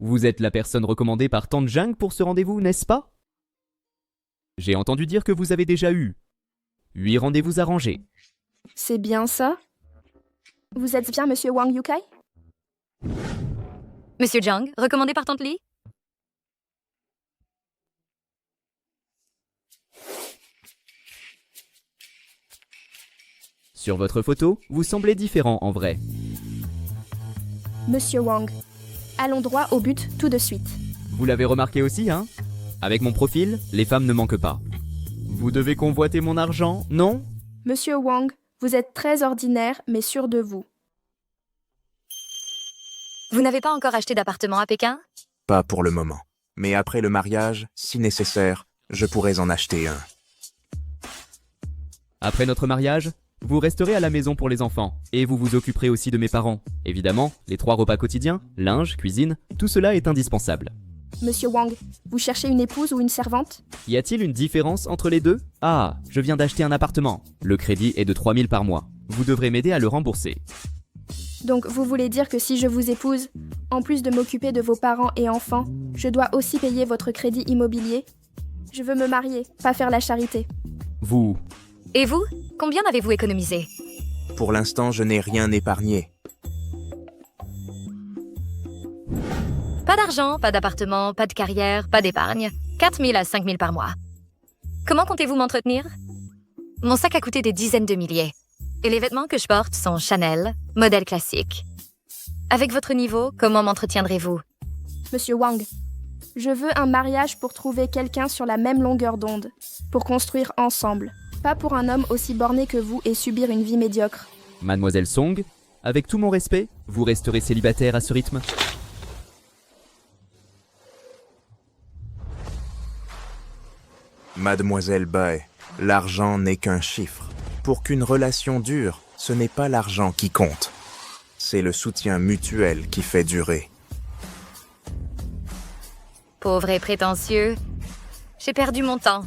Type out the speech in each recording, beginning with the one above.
Vous êtes la personne recommandée par Tante Jang pour ce rendez-vous, n'est-ce pas? J'ai entendu dire que vous avez déjà eu 8 rendez-vous arrangés. C'est bien ça? Vous êtes bien Monsieur Wang Yukai? Monsieur Jang, recommandé par Tante Lee? Sur votre photo, vous semblez différent en vrai. Monsieur Wang, allons droit au but tout de suite. Vous l'avez remarqué aussi, hein? Avec mon profil, les femmes ne manquent pas. Vous devez convoiter mon argent, non? Monsieur Wang, vous êtes très ordinaire, mais sûr de vous. Vous n'avez pas encore acheté d'appartement à Pékin? Pas pour le moment. Mais après le mariage, si nécessaire, je pourrais en acheter un. Après notre mariage, vous resterez à la maison pour les enfants, et vous vous occuperez aussi de mes parents. Évidemment, les 3 repas quotidiens, linge, cuisine, tout cela est indispensable. Monsieur Wang, vous cherchez une épouse ou une servante? Y a-t-il une différence entre les deux? Ah, je viens d'acheter un appartement. Le crédit est de 3 000 par mois. Vous devrez m'aider à le rembourser. Donc vous voulez dire que si je vous épouse, en plus de m'occuper de vos parents et enfants, je dois aussi payer votre crédit immobilier? Je veux me marier, pas faire la charité. Vous... Et vous? Combien avez-vous économisé? Pour l'instant, je n'ai rien épargné. Pas d'argent, pas d'appartement, pas de carrière, pas d'épargne. 4 000 à 5 000 par mois. Comment comptez-vous m'entretenir? Mon sac a coûté des dizaines de milliers. Et les vêtements que je porte sont Chanel, modèle classique. Avec votre niveau, comment m'entretiendrez-vous? Monsieur Wang, je veux un mariage pour trouver quelqu'un sur la même longueur d'onde, pour construire ensemble, pas pour un homme aussi borné que vous et subir une vie médiocre. Mademoiselle Song, avec tout mon respect, vous resterez célibataire à ce rythme? Mademoiselle Bai, l'argent n'est qu'un chiffre. Pour qu'une relation dure, ce n'est pas l'argent qui compte. C'est le soutien mutuel qui fait durer. Pauvre et prétentieux. J'ai perdu mon temps.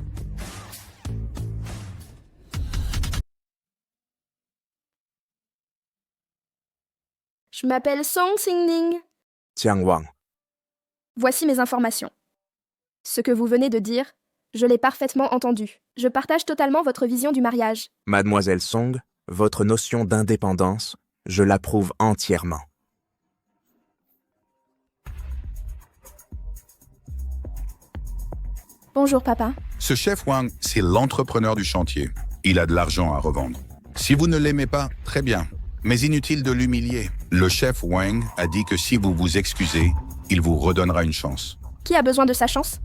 Je m'appelle Song Xingning. Tiang Wang, Voici mes informations. Ce que vous venez de dire, je l'ai parfaitement entendu. Je partage totalement votre vision du mariage. Mademoiselle Song, votre notion d'indépendance, je l'approuve entièrement. Bonjour papa. Ce chef Wang, c'est l'entrepreneur du chantier. Il a de l'argent à revendre. Si vous ne l'aimez pas, très bien. Mais inutile de l'humilier. Le chef Wang a dit que si vous vous excusez, il vous redonnera une chance. Qui a besoin de sa chance?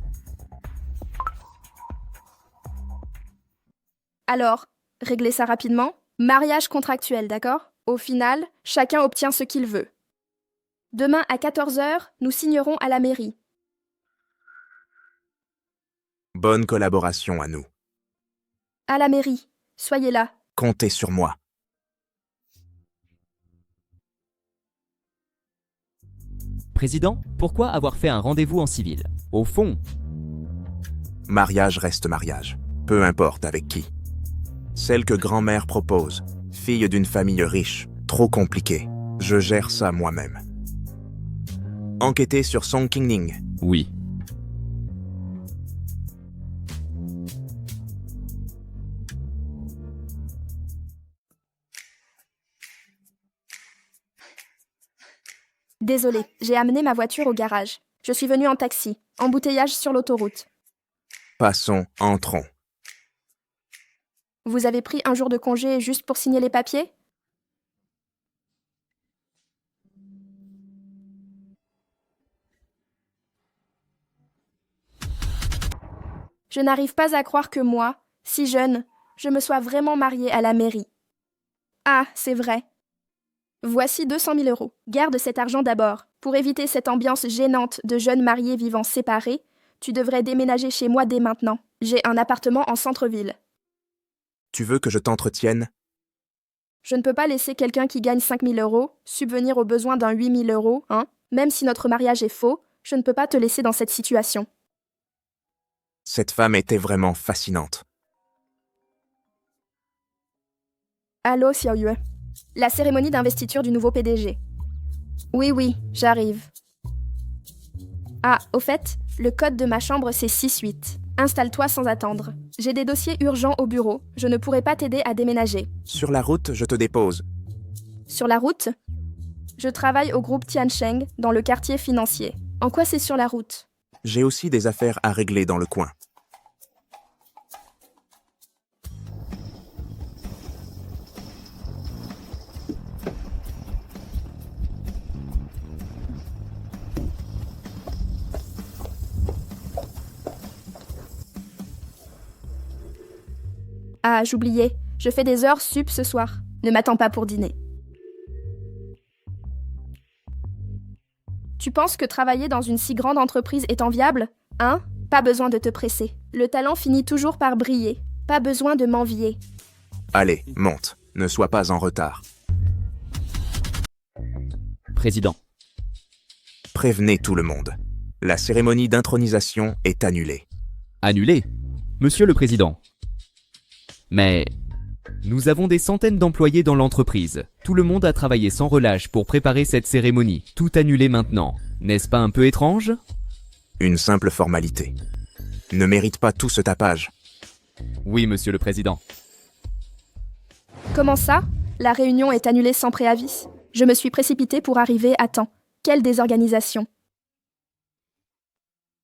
Alors, réglez ça rapidement. Mariage contractuel, d'accord? Au final, chacun obtient ce qu'il veut. Demain à 14h, nous signerons à la mairie. Bonne collaboration à nous. À la mairie. Soyez là. Comptez sur moi. Président, pourquoi avoir fait un rendez-vous en civil? Au fond, Mariage reste mariage, peu importe avec qui. Celle que grand-mère propose, fille d'une famille riche, trop compliquée. Je gère ça moi-même. Enquêtez sur Song Xingning. oui. Désolée, j'ai amené ma voiture au garage. Je suis venue en taxi. Embouteillage sur l'autoroute. Passons, entrons. Vous avez pris un jour de congé juste pour signer les papiers? Je n'arrive pas à croire que moi, si jeune, je me sois vraiment mariée à la mairie. Ah, c'est vrai. Voici 200 000 €. Garde cet argent d'abord. Pour éviter cette ambiance gênante de jeunes mariés vivant séparés, tu devrais déménager chez moi dès maintenant. J'ai un appartement en centre-ville. Tu veux que je t'entretienne? Je ne peux pas laisser quelqu'un qui gagne 5 000 € subvenir aux besoins d'un 8 000 €, hein? Même si notre mariage est faux, je ne peux pas te laisser dans cette situation. Cette femme était vraiment fascinante. Allô, Xiao Yue. La cérémonie d'investiture du nouveau PDG. Oui, j'arrive. Ah, au fait, le code de ma chambre c'est 6-8. Installe-toi sans attendre. J'ai des dossiers urgents au bureau. Je ne pourrai pas t'aider à déménager. Sur la route, je te dépose. Sur la route? Je travaille au groupe Tiancheng, dans le quartier financier. En quoi c'est sur la route? J'ai aussi des affaires à régler dans le coin. Ah, j'oubliais. Je fais des heures sup ce soir. Ne m'attends pas pour dîner. Tu penses que travailler dans une si grande entreprise est enviable? Hein? Pas besoin de te presser. Le talent finit toujours par briller. Pas besoin de m'envier. Allez, monte. Ne sois pas en retard. Président. Prévenez tout le monde. La cérémonie d'intronisation est annulée. Annulé. Monsieur le Président. Mais nous avons des centaines d'employés dans l'entreprise. Tout le monde a travaillé sans relâche pour préparer cette cérémonie. Tout annulé maintenant. N'est-ce pas un peu étrange? Une simple formalité. Ne mérite pas tout ce tapage. Oui, Monsieur le Président. Comment ça? La réunion est annulée sans préavis. Je me suis précipitée pour arriver à temps. Quelle désorganisation.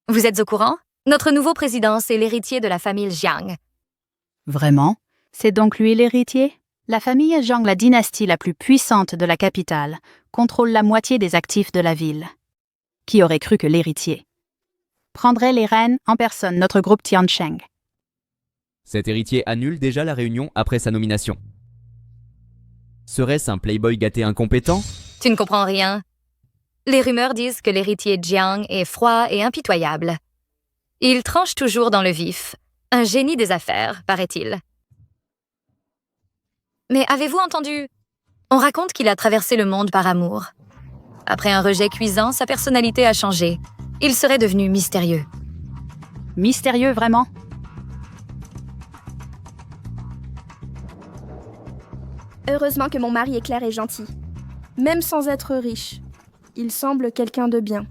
Vous êtes au courant? Notre nouveau président, c'est l'héritier de la famille Jiang. Vraiment? C'est donc lui l'héritier? La famille Jiang, la dynastie la plus puissante de la capitale, contrôle la moitié des actifs de la ville. Qui aurait cru que l'héritier prendrait les rênes en personne, notre groupe Tiancheng? Cet héritier annule déjà la réunion après sa nomination. Serait-ce un playboy gâté incompétent? Tu ne comprends rien. Les rumeurs disent que l'héritier Jiang est froid et impitoyable. Il tranche toujours dans le vif. Un génie des affaires, paraît-il. Mais avez-vous entendu? On raconte qu'il a traversé le monde par amour. Après un rejet cuisant, sa personnalité a changé. Il serait devenu mystérieux. Mystérieux, vraiment? Heureusement que mon mari est clair et gentil. Même sans être riche, il semble quelqu'un de bien.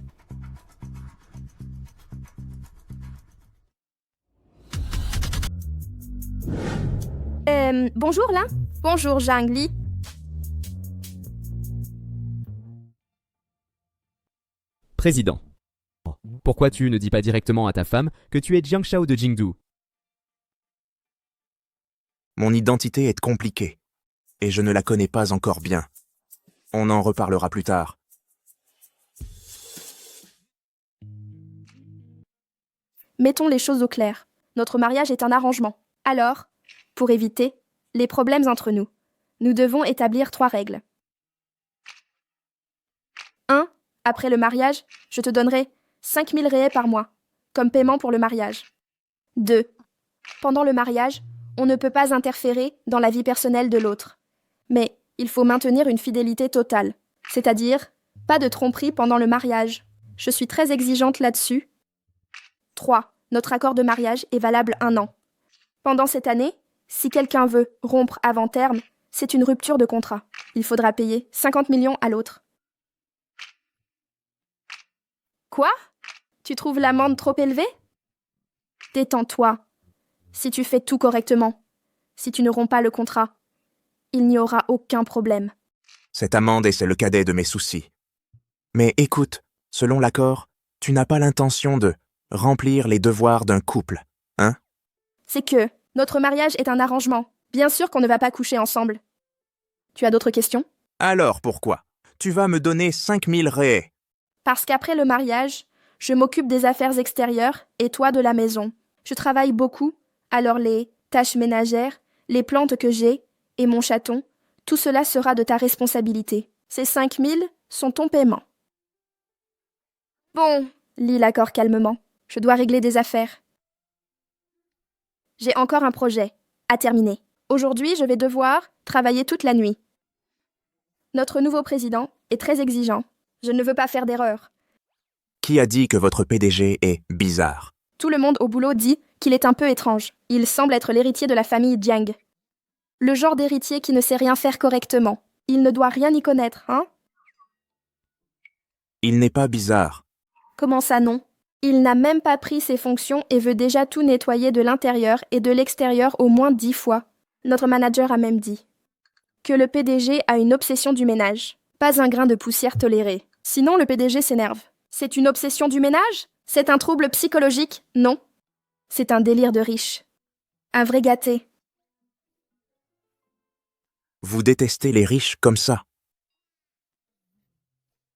Bonjour là? Bonjour Zhang Li. Président. Pourquoi tu ne dis pas directement à ta femme que tu es Jiang Shao de Jingdu? Mon identité est compliquée, et je ne la connais pas encore bien. On en reparlera plus tard. Mettons les choses au clair. Notre mariage est un arrangement. Alors, pour éviter les problèmes entre nous, nous devons établir 3 règles. 1. Après le mariage, je te donnerai 5 000 réais par mois, comme paiement pour le mariage. 2. Pendant le mariage, on ne peut pas interférer dans la vie personnelle de l'autre. Mais il faut maintenir une fidélité totale, c'est-à-dire pas de tromperie pendant le mariage. Je suis très exigeante là-dessus. 3. Notre accord de mariage est valable 1 an. Pendant cette année, si quelqu'un veut rompre avant terme, c'est une rupture de contrat. Il faudra payer 50 millions à l'autre. Quoi? Tu trouves l'amende trop élevée? Détends-toi. Si tu fais tout correctement, si tu ne romps pas le contrat, il n'y aura aucun problème. Cette amende c'est le cadet de mes soucis. Mais écoute, selon l'accord, tu n'as pas l'intention de remplir les devoirs d'un couple, hein? C'est que notre mariage est un arrangement. Bien sûr qu'on ne va pas coucher ensemble. Tu as d'autres questions? Alors pourquoi? Tu vas me donner 5 000 réais. Parce qu'après le mariage, je m'occupe des affaires extérieures et toi de la maison. Je travaille beaucoup, alors les tâches ménagères, les plantes que j'ai et mon chaton, tout cela sera de ta responsabilité. Ces 5 000 sont ton paiement. Bon, lis l'accord calmement. Je dois régler des affaires. J'ai encore un projet à terminer. Aujourd'hui, je vais devoir travailler toute la nuit. Notre nouveau président est très exigeant. Je ne veux pas faire d'erreur. Qui a dit que votre PDG est bizarre? Tout le monde au boulot dit qu'il est un peu étrange. Il semble être l'héritier de la famille Jiang. Le genre d'héritier qui ne sait rien faire correctement. Il ne doit rien y connaître, hein? Il n'est pas bizarre. Comment ça, non? Il n'a même pas pris ses fonctions et veut déjà tout nettoyer de l'intérieur et de l'extérieur au moins 10 fois. Notre manager a même dit que le PDG a une obsession du ménage. Pas un grain de poussière toléré. Sinon, le PDG s'énerve. C'est une obsession du ménage? C'est un trouble psychologique? Non. C'est un délire de riche. Un vrai gâté. Vous détestez les riches comme ça.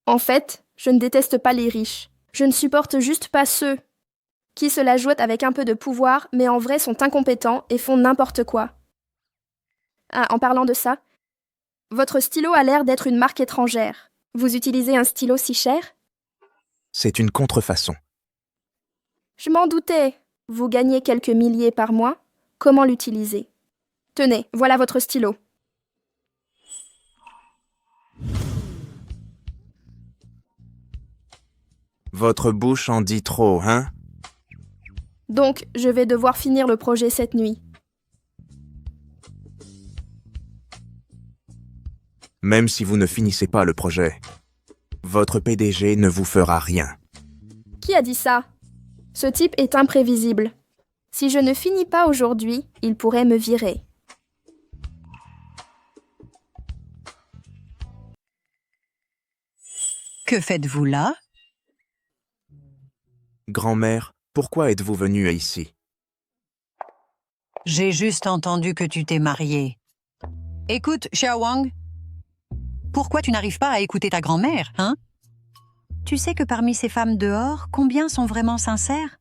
En fait, je ne déteste pas les riches. Je ne supporte juste pas ceux qui se la jouent avec un peu de pouvoir, mais en vrai sont incompétents et font n'importe quoi. Ah, en parlant de ça, votre stylo a l'air d'être une marque étrangère. Vous utilisez un stylo si cher? C'est une contrefaçon. Je m'en doutais. Vous gagnez quelques milliers par mois. Comment l'utiliser? Tenez, voilà votre stylo. Votre bouche en dit trop, hein? Donc, je vais devoir finir le projet cette nuit. Même si vous ne finissez pas le projet, votre PDG ne vous fera rien. Qui a dit ça? Ce type est imprévisible. Si je ne finis pas aujourd'hui, il pourrait me virer. Que faites-vous là? Grand-mère, pourquoi êtes-vous venue ici? J'ai juste entendu que tu t'es mariée. Écoute, Xiao Wang, pourquoi tu n'arrives pas à écouter ta grand-mère, hein? Tu sais que parmi ces femmes dehors, combien sont vraiment sincères?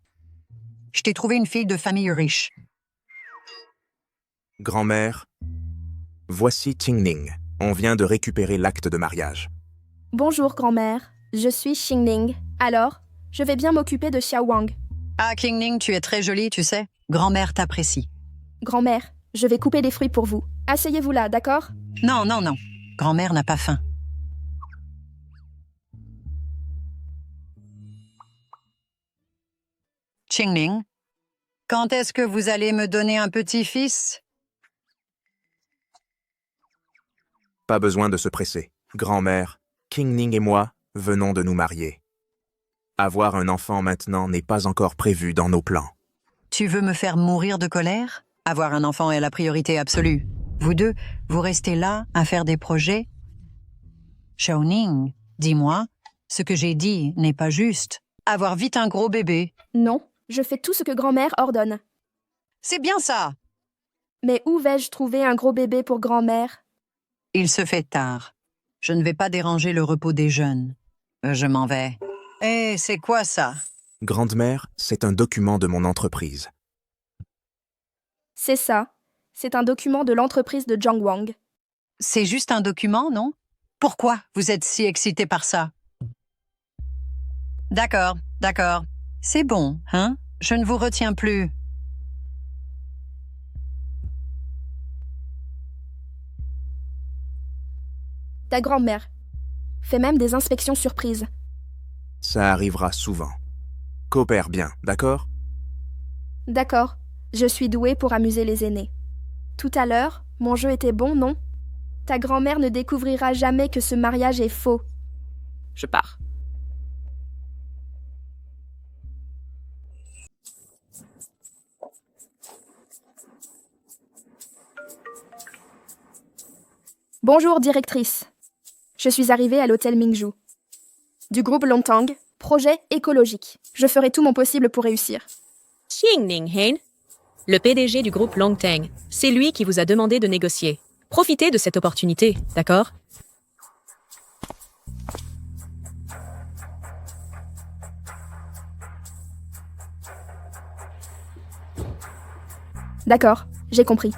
Je t'ai trouvé une fille de famille riche. Grand-mère, voici Qingning. On vient de récupérer l'acte de mariage. Bonjour, grand-mère. Je suis Xingning. Alors, je vais bien m'occuper de Xiao Wang. Ah, Qingning, tu es très jolie, tu sais. Grand-mère t'apprécie. Grand-mère, je vais couper les fruits pour vous. Asseyez-vous là, d'accord? Non, non, non. Grand-mère n'a pas faim. Qingning, quand est-ce que vous allez me donner un petit-fils? Pas besoin de se presser. Grand-mère, Qingning et moi venons de nous marier. Avoir un enfant maintenant n'est pas encore prévu dans nos plans. Tu veux me faire mourir de colère? Avoir un enfant est la priorité absolue. Vous deux, vous restez là à faire des projets? Xiaoning, dis-moi, ce que j'ai dit n'est pas juste. Avoir vite un gros bébé. Non, je fais tout ce que grand-mère ordonne. C'est bien ça! Mais où vais-je trouver un gros bébé pour grand-mère? Il se fait tard. Je ne vais pas déranger le repos des jeunes. Je m'en vais. Eh, c'est quoi ça? Grande-mère, c'est un document de mon entreprise. C'est ça. C'est un document de l'entreprise de Zhang Wang. C'est juste un document, non? Pourquoi vous êtes si excité par ça? D'accord, d'accord. C'est bon, hein? Je ne vous retiens plus. Ta grand-mère fait même des inspections surprises. Ça arrivera souvent. Coopère bien, d'accord? D'accord, je suis douée pour amuser les aînés. Tout à l'heure, mon jeu était bon, non? Ta grand-mère ne découvrira jamais que ce mariage est faux. Je pars. Bonjour, directrice. Je suis arrivée à l'hôtel Mingju. Du groupe Longtang, projet écologique. Je ferai tout mon possible pour réussir. Qingning Hein, le PDG du groupe Longtang, c'est lui qui vous a demandé de négocier. Profitez de cette opportunité, d'accord? D'accord, j'ai compris.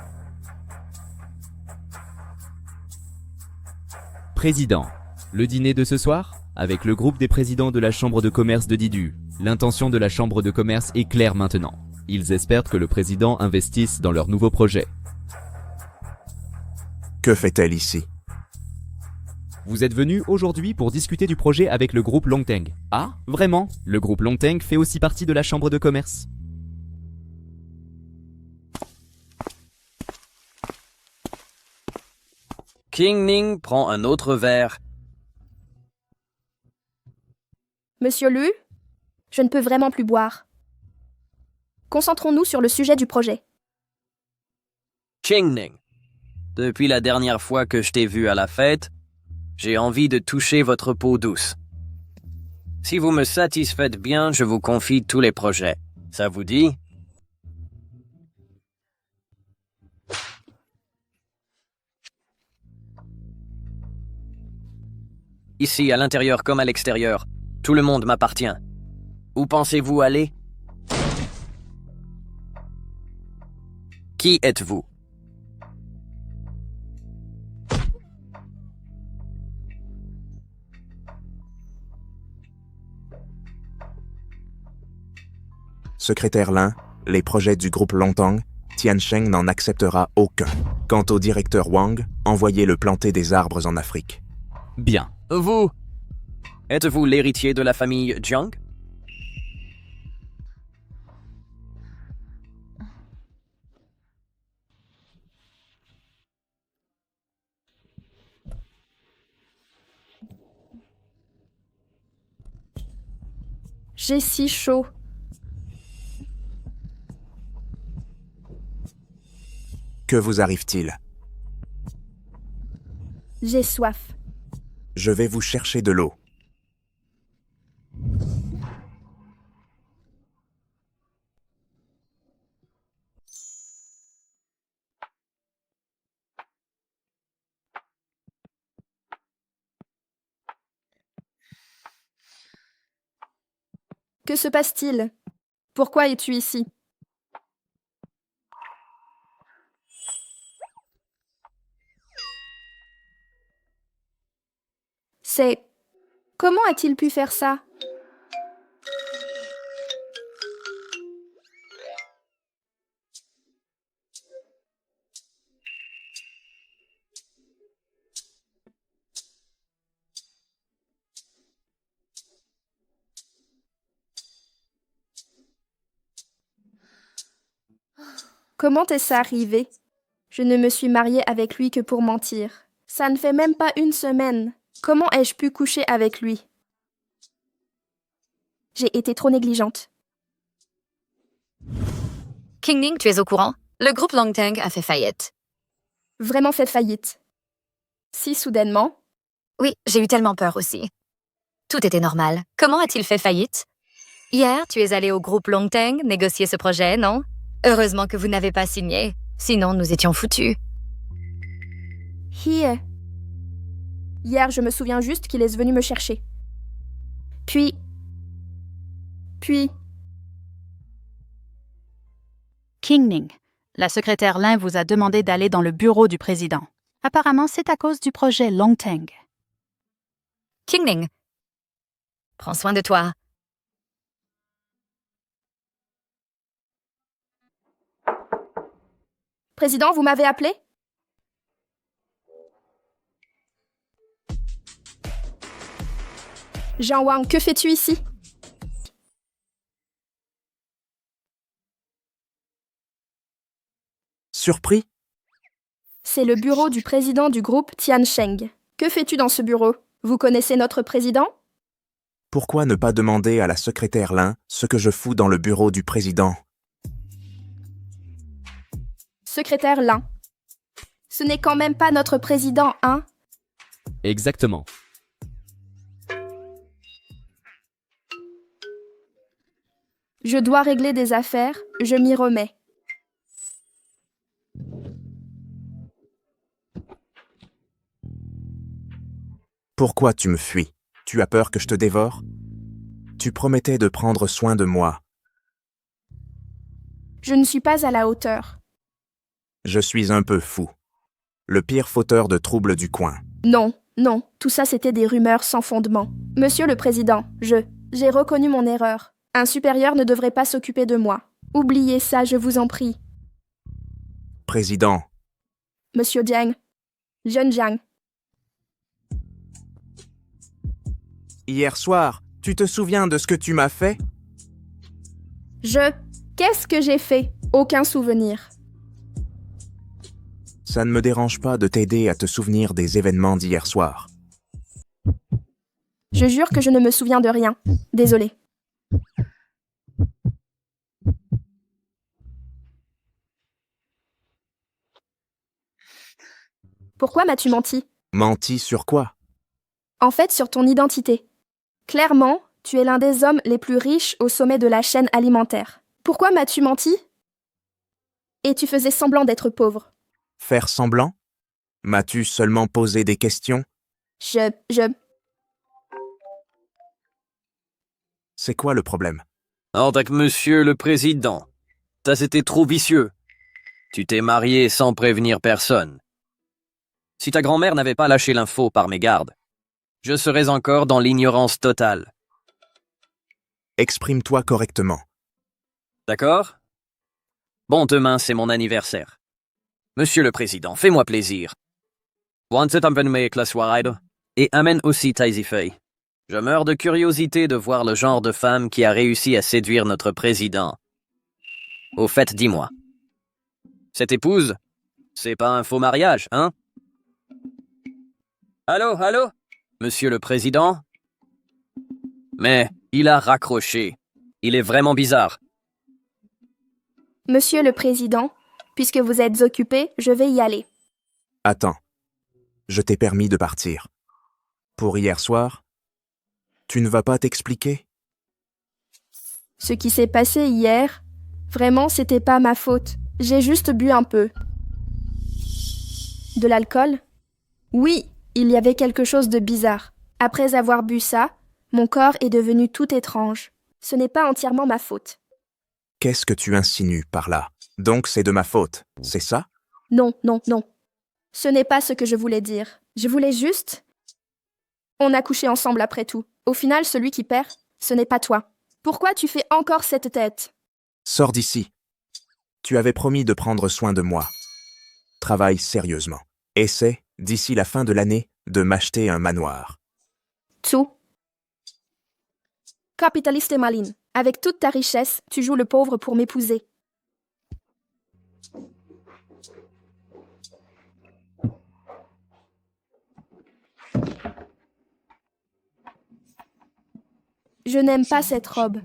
Président. Le dîner de ce soir? Avec le groupe des présidents de la chambre de commerce de Didu. L'intention de la chambre de commerce est claire maintenant. Ils espèrent que le président investisse dans leur nouveau projet. Que fait-elle ici? Vous êtes venu aujourd'hui pour discuter du projet avec le groupe Longtang. Ah, vraiment? Le groupe Longtang fait aussi partie de la chambre de commerce. Qingning prend un autre verre. Monsieur Lu, Je ne peux vraiment plus boire. Concentrons-nous sur le sujet du projet. Qingning, depuis la dernière fois que je t'ai vu à la fête, j'ai envie de toucher votre peau douce. Si vous me satisfaites bien, je vous confie tous les projets. Ça vous dit? Ici, à l'intérieur comme à l'extérieur, tout le monde m'appartient. Où pensez-vous aller? Qui êtes-vous? Secrétaire Lin, les projets du groupe Longtang, Tiansheng n'en acceptera aucun. Quant au directeur Wang, envoyez-le planter des arbres en Afrique. Bien. Vous? Êtes-vous l'héritier de la famille Jiang? J'ai si chaud. Que vous arrive-t-il? J'ai soif. Je vais vous chercher de l'eau. Que se passe-t-il? Pourquoi es-tu ici? C'est... Comment a-t-il pu faire ça? Comment est-ce arrivé? Je ne me suis mariée avec lui que pour mentir. Ça ne fait même pas une semaine. Comment ai-je pu coucher avec lui? J'ai été trop négligente. Qingning, tu es au courant? Le groupe Longtang a fait faillite. Vraiment fait faillite. Si soudainement? Oui, j'ai eu tellement peur aussi. Tout était normal. Comment a-t-il fait faillite? Hier, tu es allé au groupe Longtang négocier ce projet, non? Heureusement que vous n'avez pas signé. Sinon, nous étions foutus. Hier, je me souviens juste qu'il est venu me chercher. Puis... Qingning, la secrétaire Lin vous a demandé d'aller dans le bureau du président. Apparemment, c'est à cause du projet Longtang. Qingning, prends soin de toi. Président, vous m'avez appelé? Jean Wang, que fais-tu ici? Surpris? C'est le bureau du président du groupe Tiansheng. Que fais-tu dans ce bureau? Vous connaissez notre président? Pourquoi ne pas demander à la secrétaire Lin ce que je fous dans le bureau du président? Secrétaire Lin. Ce n'est quand même pas notre président, hein? Exactement. Je dois régler des affaires, je m'y remets. Pourquoi tu me fuis? Tu as peur que je te dévore? Tu promettais de prendre soin de moi. Je ne suis pas à la hauteur. Je suis un peu fou. Le pire fauteur de troubles du coin. Non, tout ça c'était des rumeurs sans fondement. Monsieur le Président, j'ai reconnu mon erreur. Un supérieur ne devrait pas s'occuper de moi. Oubliez ça, je vous en prie. Président. Monsieur Jiang. Jeune Jiang. Hier soir, tu te souviens de ce que tu m'as fait? Qu'est-ce que j'ai fait? Aucun souvenir. Ça ne me dérange pas de t'aider à te souvenir des événements d'hier soir. Je jure que je ne me souviens de rien. Désolée. Pourquoi m'as-tu menti? Menti sur quoi? En fait, sur ton identité. Clairement, tu es l'un des hommes les plus riches au sommet de la chaîne alimentaire. Pourquoi m'as-tu menti? Et tu faisais semblant d'être pauvre. Faire semblant? M'as-tu seulement posé des questions? C'est quoi le problème? En tant que monsieur le président, ça c'était trop vicieux. Tu t'es marié sans prévenir personne. Si ta grand-mère n'avait pas lâché l'info par mégarde, je serais encore dans l'ignorance totale. Exprime-toi correctement. D'accord? Bon, demain, c'est mon anniversaire. Monsieur le Président, fais-moi plaisir. Wanted avec la soirée et amène aussi Taizifei. Je meurs de curiosité de voir le genre de femme qui a réussi à séduire notre président. Au fait, dis-moi. Cette épouse, c'est pas un faux mariage, hein? Allô? Monsieur le Président? Mais il a raccroché. Il est vraiment bizarre. Monsieur le Président, puisque vous êtes occupé, je vais y aller. Attends. Je t'ai permis de partir. Pour hier soir, tu ne vas pas t'expliquer? Ce qui s'est passé hier, vraiment, c'était pas ma faute. J'ai juste bu un peu. De l'alcool? Oui, il y avait quelque chose de bizarre. Après avoir bu ça, mon corps est devenu tout étrange. Ce n'est pas entièrement ma faute. Qu'est-ce que tu insinues par là? Donc c'est de ma faute, c'est ça? Non. Ce n'est pas ce que je voulais dire. Je voulais juste... On a couché ensemble après tout. Au final, celui qui perd, ce n'est pas toi. Pourquoi tu fais encore cette tête? Sors d'ici. Tu avais promis de prendre soin de moi. Travaille sérieusement. Essaie, d'ici la fin de l'année, de m'acheter un manoir. Tout. Capitaliste et maline. Avec toute ta richesse, tu joues le pauvre pour m'épouser. Je n'aime pas cette robe.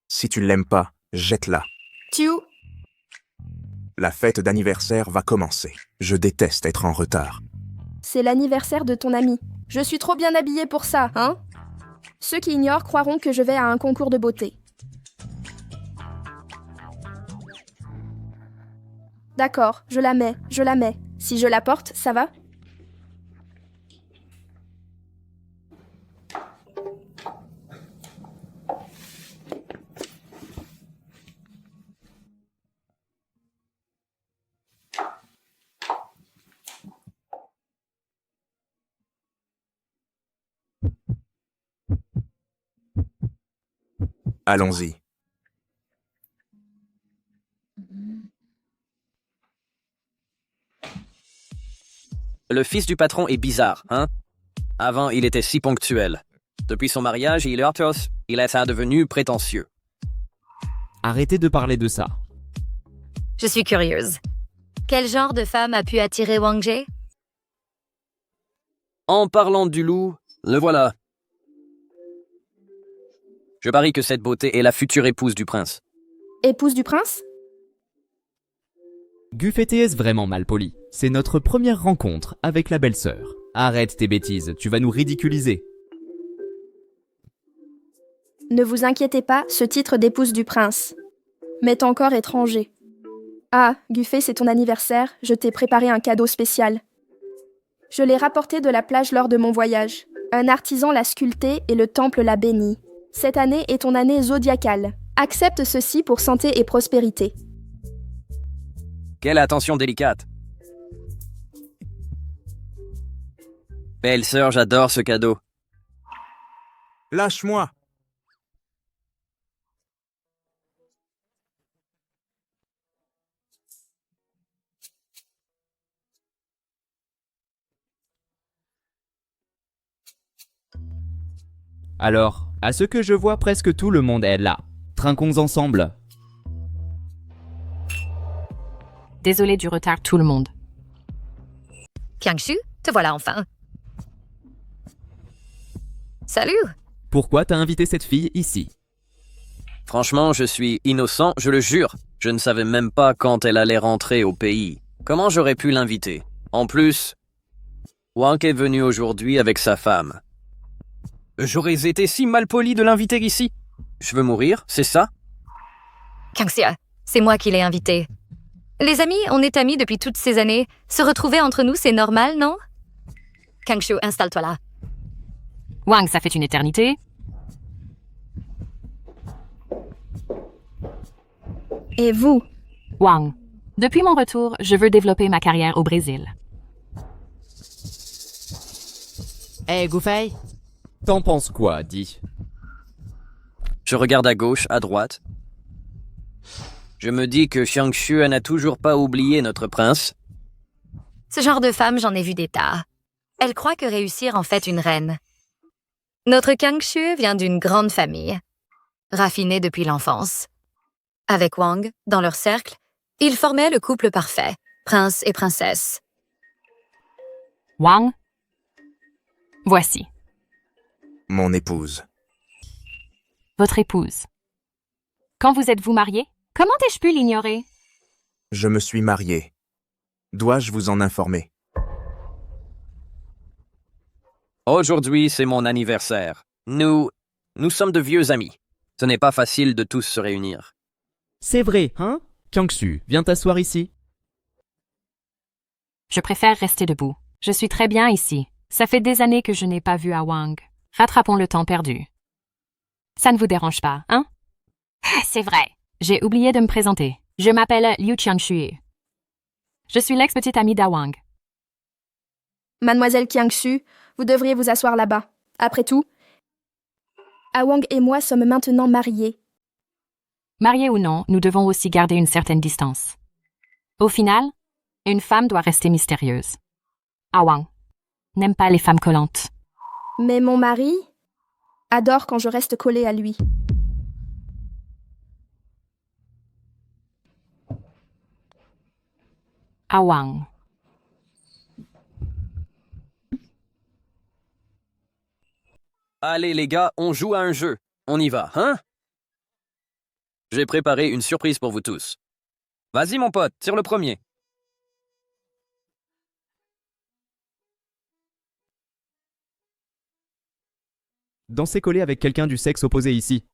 Si tu l'aimes pas, jette-la. Tu... La fête d'anniversaire va commencer. Je déteste être en retard. C'est l'anniversaire de ton ami. Je suis trop bien habillée pour ça, hein? Ceux qui ignorent croiront que je vais à un concours de beauté. D'accord, je la mets. Si je la porte, ça va? Allons-y. Le fils du patron est bizarre, hein? Avant, il était si ponctuel. Depuis son mariage, il est devenu prétentieux. Arrêtez de parler de ça. Je suis curieuse. Quel genre de femme a pu attirer Wang Jie? En parlant du loup, le voilà. Je parie que cette beauté est la future épouse du prince. Épouse du prince? Guffeté est vraiment mal poli. C'est notre première rencontre avec la belle-sœur. Arrête tes bêtises, tu vas nous ridiculiser. Ne vous inquiétez pas, ce titre d'épouse du prince m'est encore étranger. Ah, Guffet, c'est ton anniversaire, je t'ai préparé un cadeau spécial. Je l'ai rapporté de la plage lors de mon voyage. Un artisan l'a sculpté et le temple l'a béni. Cette année est ton année zodiacale. Accepte ceci pour santé et prospérité. Quelle attention délicate. Belle sœur, j'adore ce cadeau. Lâche-moi! Alors, à ce que je vois, presque tout le monde est là. Trinquons ensemble. Désolé du retard, tout le monde. Kiangshu, te voilà enfin. Salut! Pourquoi t'as invité cette fille ici? Franchement, je suis innocent, je le jure. Je ne savais même pas quand elle allait rentrer au pays. Comment j'aurais pu l'inviter? En plus, Wang est venu aujourd'hui avec sa femme. J'aurais été si malpoli de l'inviter ici. Je veux mourir, c'est ça? Kangxue, c'est moi qui l'ai invité. Les amis, on est amis depuis toutes ces années. Se retrouver entre nous, c'est normal, non? Kangxue, installe-toi là. Wang, ça fait une éternité. Et vous? Wang, depuis mon retour, je veux développer ma carrière au Brésil. Hey, Gufei. T'en penses quoi, Di? Je regarde à gauche, à droite. Je me dis que Xiangxue n'a toujours pas oublié notre prince. Ce genre de femme, j'en ai vu des tas. Elle croit que réussir en fait une reine. Notre Kangxue vient d'une grande famille, raffinée depuis l'enfance. Avec Wang, dans leur cercle, ils formaient le couple parfait, prince et princesse. Wang, voici, Mon épouse. votre épouse. Quand vous êtes-vous marié? Comment ai-je pu l'ignorer? Je me suis marié. Dois-je vous en informer? Aujourd'hui, c'est mon anniversaire. Nous sommes de vieux amis. Ce n'est pas facile de tous se réunir. C'est vrai, hein? Kangxue, viens t'asseoir ici. Je préfère rester debout. Je suis très bien ici. Ça fait des années que je n'ai pas vu à Wang. Rattrapons le temps perdu. Ça ne vous dérange pas, hein? C'est vrai. J'ai oublié de me présenter. Je m'appelle Liu Qiangxue. Je suis l'ex-petite amie d'Awang. Mademoiselle Kangxue, vous devriez vous asseoir là-bas. Après tout, Awang et moi sommes maintenant mariés. Mariés ou non, nous devons aussi garder une certaine distance. Au final, une femme doit rester mystérieuse. Awang n'aime pas les femmes collantes. Mais mon mari adore quand je reste collée à lui. Awang. Allez les gars, on joue à un jeu. On y va, hein? J'ai préparé une surprise pour vous tous. Vas-y mon pote, tire le premier. Danser collé avec quelqu'un du sexe opposé ici.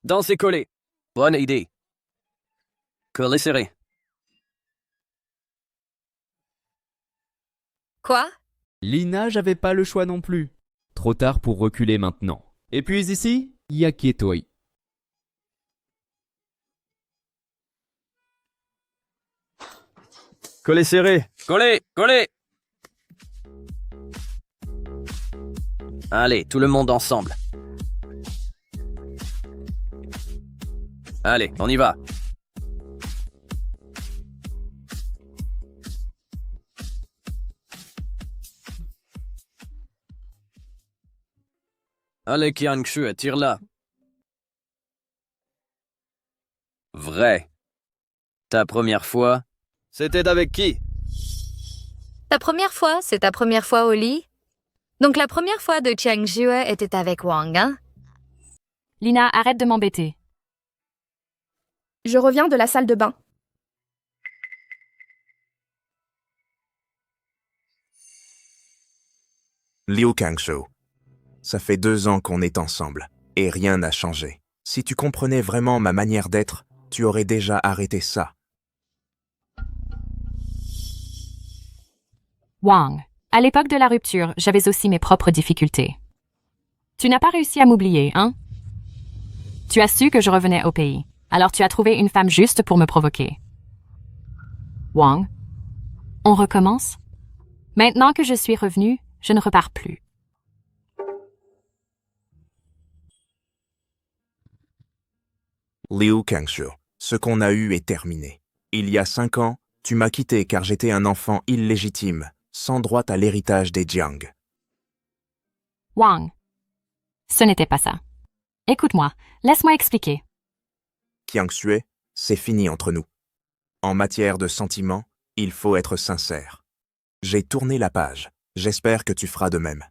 Danser collé. Bonne idée. Collet serré. Quoi? Lina, j'avais pas le choix non plus. Trop tard pour reculer maintenant. Et puis ici, Yakietoi. Collet serré. Collé, collé. Allez, tout le monde ensemble. Allez, on y va. Allez, Qiangxue, tire là. Vrai. Ta première fois, c'était avec qui? Ta première fois, c'est ta première fois au lit? Donc la première fois de Qiangxue était avec Wang, hein? Lina, arrête de m'embêter. Je reviens de la salle de bain. Liu Kangxue. Ça fait 2 ans qu'on est ensemble, et rien n'a changé. Si tu comprenais vraiment ma manière d'être, tu aurais déjà arrêté ça. Wang, à l'époque de la rupture, j'avais aussi mes propres difficultés. Tu n'as pas réussi à m'oublier, hein? Tu as su que je revenais au pays, alors tu as trouvé une femme juste pour me provoquer. Wang, on recommence? Maintenant que je suis revenue, je ne repars plus. Liu Kangxue, ce qu'on a eu est terminé. Il y a 5 ans, tu m'as quitté car j'étais un enfant illégitime, sans droit à l'héritage des Jiang. Wang, ce n'était pas ça. Écoute-moi, laisse-moi expliquer. Qiangxue, c'est fini entre nous. En matière de sentiments, il faut être sincère. J'ai tourné la page. J'espère que tu feras de même.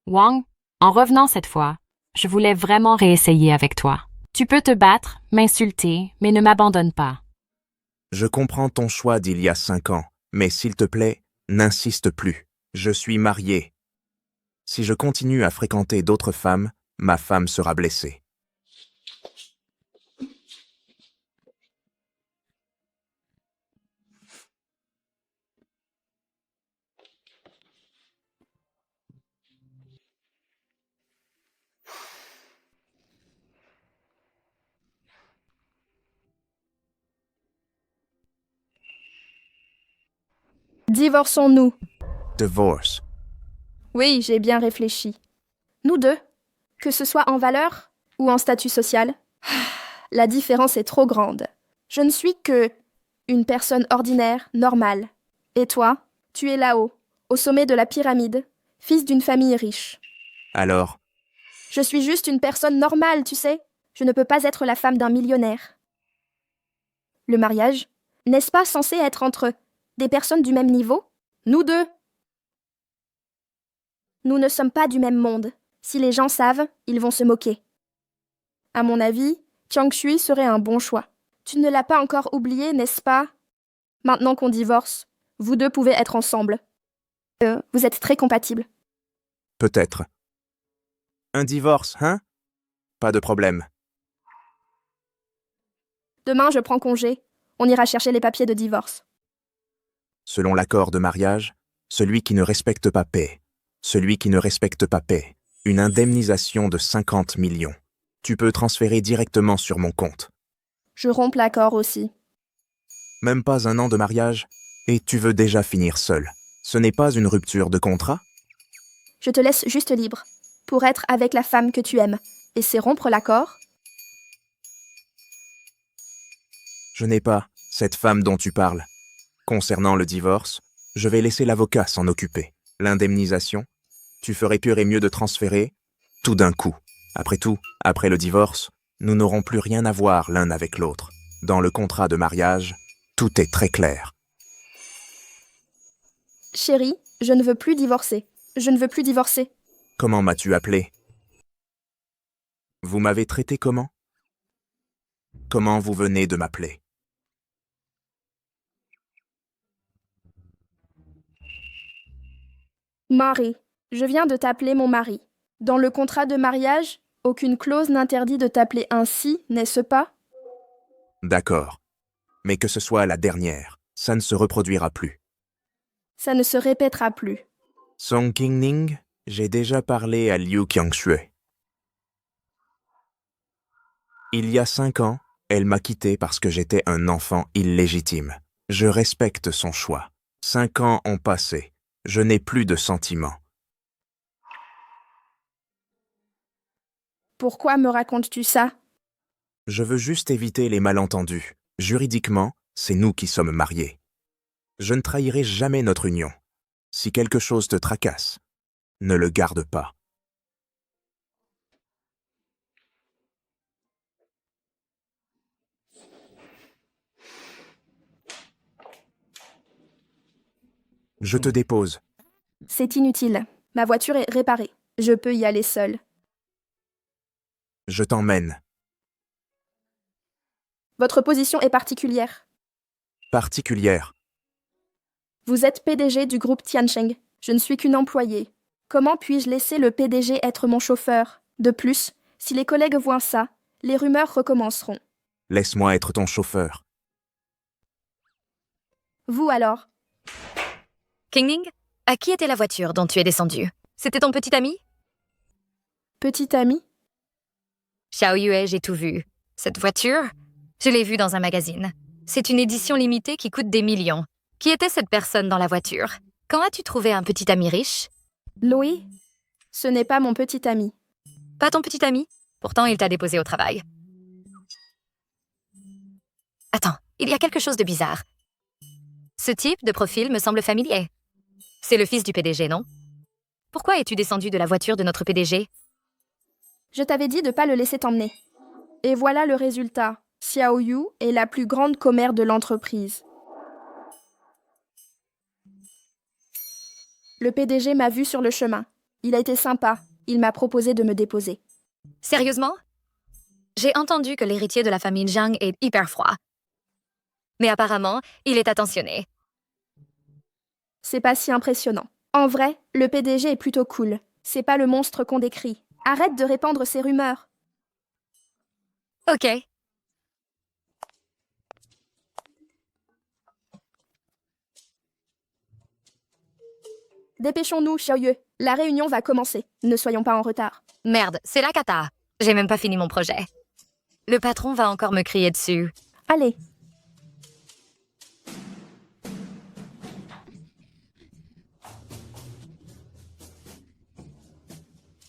Wang, en revenant cette fois, je voulais vraiment réessayer avec toi. Tu peux te battre, m'insulter, mais ne m'abandonne pas. Je comprends ton choix d'il y a 5 ans, mais s'il te plaît, n'insiste plus. Je suis marié. Si je continue à fréquenter d'autres femmes, ma femme sera blessée. Divorçons-nous. Divorce. Oui, j'ai bien réfléchi. Nous deux, que ce soit en valeur ou en statut social, la différence est trop grande. Je ne suis que une personne ordinaire, normale. Et toi, tu es là-haut, au sommet de la pyramide, fils d'une famille riche. Alors, Je suis juste une personne normale, tu sais. Je ne peux pas être la femme d'un millionnaire. Le mariage, n'est-ce pas censé être entre des personnes du même niveau? Nous deux. Nous ne sommes pas du même monde. Si les gens savent, ils vont se moquer. À mon avis, Tiang Shui serait un bon choix. Tu ne l'as pas encore oublié, n'est-ce pas? Maintenant qu'on divorce, vous deux pouvez être ensemble. Vous êtes très compatibles. peut-être. Un divorce, hein? Pas de problème. Demain, je prends congé. On ira chercher les papiers de divorce. Selon l'accord de mariage, celui qui ne respecte pas paie. Celui qui ne respecte pas paie. Une indemnisation de 50 millions. Tu peux transférer directement sur mon compte. Je romps l'accord aussi. Même pas 1 an de mariage, et tu veux déjà finir seul. Ce n'est pas une rupture de contrat? Je te laisse juste libre, pour être avec la femme que tu aimes. Et c'est rompre l'accord? Je n'ai pas cette femme dont tu parles. Concernant le divorce, je vais laisser l'avocat s'en occuper. L'indemnisation, tu ferais pur et mieux de transférer tout d'un coup. Après tout, après le divorce, nous n'aurons plus rien à voir l'un avec l'autre. Dans le contrat de mariage, tout est très clair. Chérie, je ne veux plus divorcer. Je ne veux plus divorcer. Comment m'as-tu appelé? Vous m'avez traité comment? Comment vous venez de m'appeler? Marie, je viens de t'appeler mon mari. Dans le contrat de mariage, aucune clause n'interdit de t'appeler ainsi, n'est-ce pas? D'accord. Mais que ce soit la dernière, ça ne se reproduira plus. Ça ne se répétera plus. Song Qingning, j'ai déjà parlé à Liu Qiangxue. Il y a 5 ans, elle m'a quitté parce que j'étais un enfant illégitime. Je respecte son choix. 5 ans ont passé. Je n'ai plus de sentiments. Pourquoi me racontes-tu ça? Je veux juste éviter les malentendus. Juridiquement, c'est nous qui sommes mariés. Je ne trahirai jamais notre union. Si quelque chose te tracasse, ne le garde pas. Je te dépose. C'est inutile. Ma voiture est réparée. Je peux y aller seule. Je t'emmène. Votre position est particulière. Particulière. Vous êtes PDG du groupe Tiancheng. Je ne suis qu'une employée. Comment puis-je laisser le PDG être mon chauffeur? De plus, si les collègues voient ça, les rumeurs recommenceront. Laisse-moi être ton chauffeur. Vous alors? Qingning, à qui était la voiture dont tu es descendu? C'était ton petit ami? Petit ami? Xiao Yue, j'ai tout vu. Cette voiture, je l'ai vue dans un magazine. C'est une édition limitée qui coûte des millions. Qui était cette personne dans la voiture? Quand as-tu trouvé un petit ami riche? Louis? Ce n'est pas mon petit ami. Pas ton petit ami? Pourtant, il t'a déposé au travail. Attends, il y a quelque chose de bizarre. Ce type de profil me semble familier. C'est le fils du PDG, non? Pourquoi es-tu descendu de la voiture de notre PDG? Je t'avais dit de ne pas le laisser t'emmener. Et voilà le résultat. Xiao Yu est la plus grande commère de l'entreprise. Le PDG m'a vu sur le chemin. Il a été sympa. Il m'a proposé de me déposer. Sérieusement? J'ai entendu que l'héritier de la famille Zhang est hyper froid. Mais apparemment, il est attentionné. C'est pas si impressionnant. En vrai, le PDG est plutôt cool. C'est pas le monstre qu'on décrit. Arrête de répandre ces rumeurs. Ok. Dépêchons-nous, Xiaoyue. La réunion va commencer. Ne soyons pas en retard. Merde, c'est la cata. J'ai même pas fini mon projet. Le patron va encore me crier dessus. Allez.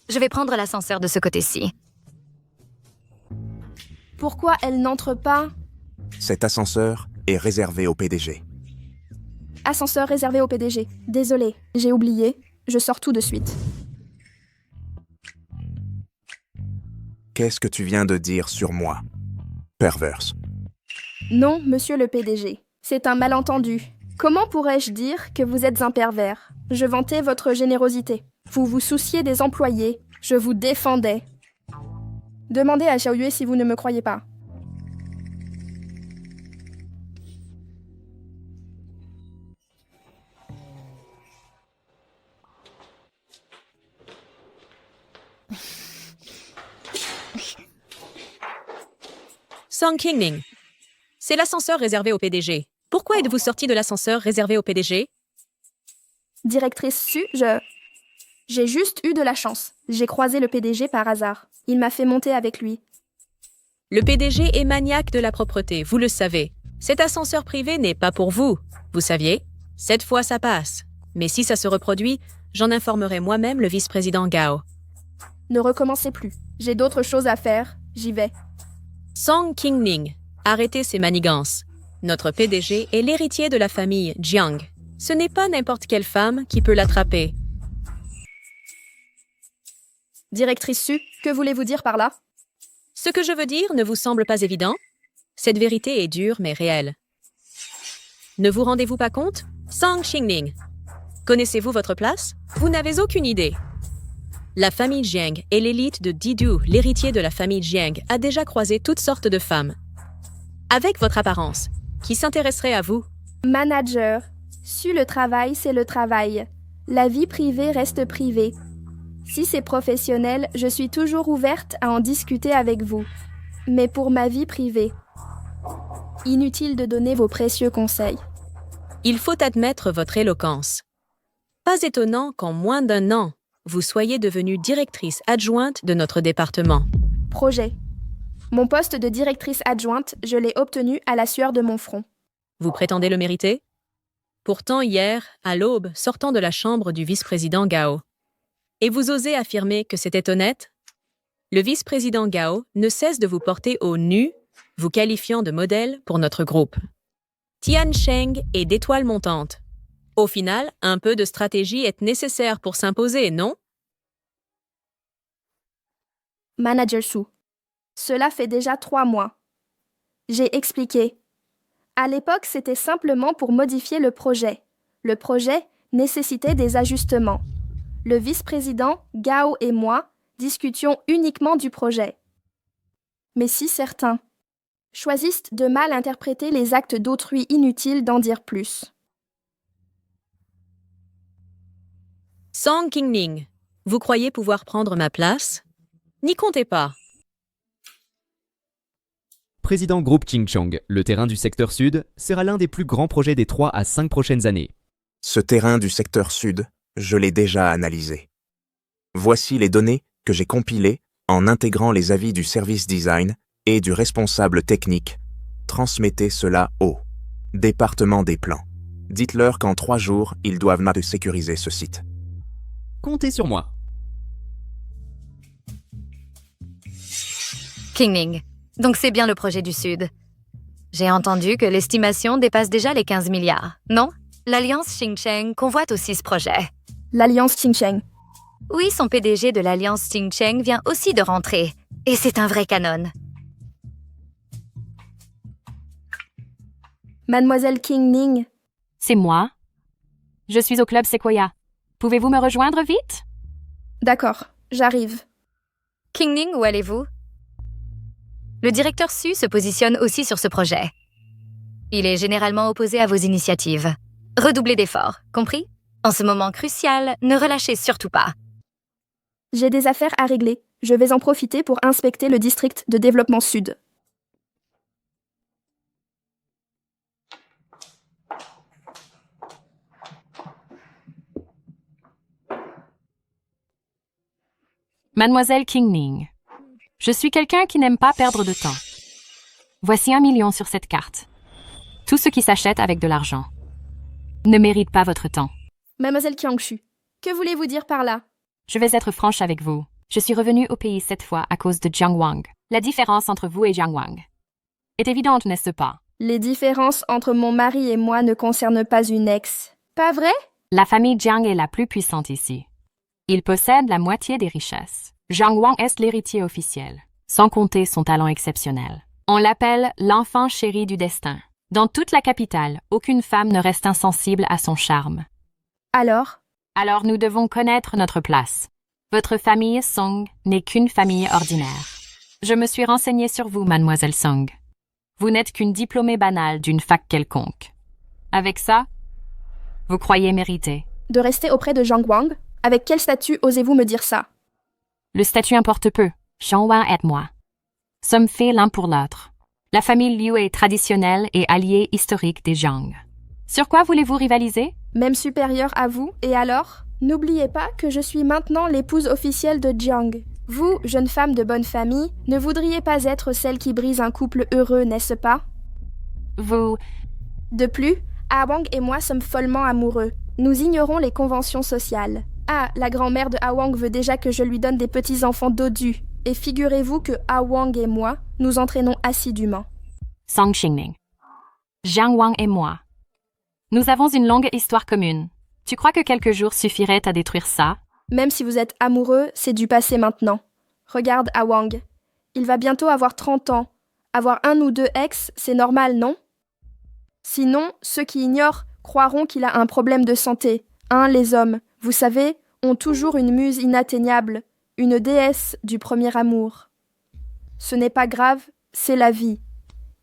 Je vais prendre l'ascenseur de ce côté-ci. Pourquoi elle n'entre pas? Cet ascenseur est réservé au PDG. Ascenseur réservé au PDG. Désolé, j'ai oublié. Je sors tout de suite. Qu'est-ce que tu viens de dire sur moi? Perverse. Non, monsieur le PDG. C'est un malentendu. Comment pourrais-je dire que vous êtes un pervers? Je vantais votre générosité. Vous vous souciez des employés. Je vous défendais. Demandez à Xiaoyue si vous ne me croyez pas. Song Qingning. C'est l'ascenseur réservé au PDG. Pourquoi êtes-vous sorti de l'ascenseur réservé au PDG? Directrice Su, j'ai juste eu de la chance. J'ai croisé le PDG par hasard. Il m'a fait monter avec lui. Le PDG est maniaque de la propreté, vous le savez. Cet ascenseur privé n'est pas pour vous. Vous saviez? Cette fois, ça passe. Mais si ça se reproduit, j'en informerai moi-même le vice-président Gao. Ne recommencez plus. J'ai d'autres choses à faire. J'y vais. Song Qingning, arrêtez ces manigances. Notre PDG est l'héritier de la famille Jiang. Ce n'est pas n'importe quelle femme qui peut l'attraper. Directrice Su, que voulez-vous dire par là? Ce que je veux dire ne vous semble pas évident? Cette vérité est dure mais réelle. Ne vous rendez-vous pas compte? Song Qingning. Connaissez-vous votre place? Vous n'avez aucune idée. La famille Jiang et l'élite de Didu, l'héritier de la famille Jiang, a déjà croisé toutes sortes de femmes. Avec votre apparence, qui s'intéresserait à vous? Manager. Su, le travail, c'est le travail. La vie privée reste privée. Si c'est professionnel, je suis toujours ouverte à en discuter avec vous. Mais pour ma vie privée, inutile de donner vos précieux conseils. Il faut admettre votre éloquence. Pas étonnant qu'en moins d'1 an, vous soyez devenue directrice adjointe de notre département. Projet. Mon poste de directrice adjointe, je l'ai obtenu à la sueur de mon front. Vous prétendez le mériter? Pourtant, hier, à l'aube, sortant de la chambre du vice-président Gao. Et vous osez affirmer que c'était honnête? Le vice-président Gao ne cesse de vous porter au nu, vous qualifiant de modèle pour notre groupe. Tian Sheng est d'étoile montante. Au final, un peu de stratégie est nécessaire pour s'imposer, non? Manager Su. Cela fait déjà 3 mois. J'ai expliqué. À l'époque, c'était simplement pour modifier le projet. Le projet nécessitait des ajustements. Le vice-président, Gao et moi discutions uniquement du projet. Mais si certains choisissent de mal interpréter les actes d'autrui inutiles d'en dire plus. Song Qingning, vous croyez pouvoir prendre ma place? N'y comptez pas. Président groupe Qingchong, le terrain du secteur sud sera l'un des plus grands projets des 3 à 5 prochaines années. Ce terrain du secteur sud, je l'ai déjà analysé. Voici les données que j'ai compilées en intégrant les avis du service design et du responsable technique. Transmettez cela au département des plans. Dites-leur qu'en 3 jours, ils doivent sécuriser ce site. Comptez sur moi. Qingning. Donc c'est bien le projet du Sud. J'ai entendu que l'estimation dépasse déjà les 15 milliards, non? L'Alliance Xingcheng convoite aussi ce projet. L'Alliance Qingcheng. Oui, son PDG de l'Alliance Xingcheng vient aussi de rentrer. Et c'est un vrai canon. Mademoiselle Qingning. C'est moi. Je suis au club Sequoia. Pouvez-vous me rejoindre vite? D'accord, j'arrive. Qingning, où allez-vous? Le directeur Su se positionne aussi sur ce projet. Il est généralement opposé à vos initiatives. Redoublez d'efforts, compris? En ce moment crucial, ne relâchez surtout pas. J'ai des affaires à régler. Je vais en profiter pour inspecter le district de développement sud. Mademoiselle Kingning, je suis quelqu'un qui n'aime pas perdre de temps. Voici 1 million sur cette carte. Tout ce qui s'achète avec de l'argent ne mérite pas votre temps. Mademoiselle Qiangshu, que voulez-vous dire par là? Je vais être franche avec vous. Je suis revenue au pays cette fois à cause de Jiang Wang. La différence entre vous et Jiang Wang est évidente, n'est-ce pas? Les différences entre mon mari et moi ne concernent pas une ex. Pas vrai? La famille Jiang est la plus puissante ici. Il possède la moitié des richesses. Jiang Wang est l'héritier officiel, sans compter son talent exceptionnel. On l'appelle l'enfant chéri du destin. Dans toute la capitale, aucune femme ne reste insensible à son charme. Alors nous devons connaître notre place. Votre famille Song n'est qu'une famille ordinaire. Je me suis renseignée sur vous, mademoiselle Song. Vous n'êtes qu'une diplômée banale d'une fac quelconque. Avec ça, vous croyez mériter. De rester auprès de Jiang Wang? Avec quel statut osez-vous me dire ça? Le statut importe peu. Jiang Wang et moi sommes faits l'un pour l'autre. La famille Liu est traditionnelle et alliée historique des Jiang. Sur quoi voulez-vous rivaliser? Même supérieur à vous, et alors? N'oubliez pas que je suis maintenant l'épouse officielle de Jiang. Vous, jeune femme de bonne famille, ne voudriez pas être celle qui brise un couple heureux, n'est-ce pas? Vous... De plus, Awang et moi sommes follement amoureux. Nous ignorons les conventions sociales. Ah, la grand-mère de Awang veut déjà que je lui donne des petits-enfants dodus. Et figurez-vous que Awang et moi, nous entraînons assidûment. Song Qingning. Jiang Wang et moi. Nous avons une longue histoire commune. Tu crois que quelques jours suffiraient à détruire ça? Même si vous êtes amoureux, c'est du passé maintenant. Regarde Awang. Il va bientôt avoir 30 ans. Avoir 1 ou 2 ex, c'est normal, non? Sinon, ceux qui ignorent croiront qu'il a un problème de santé. Les hommes, vous savez, ont toujours une muse inatteignable, une déesse du premier amour. Ce n'est pas grave, c'est la vie.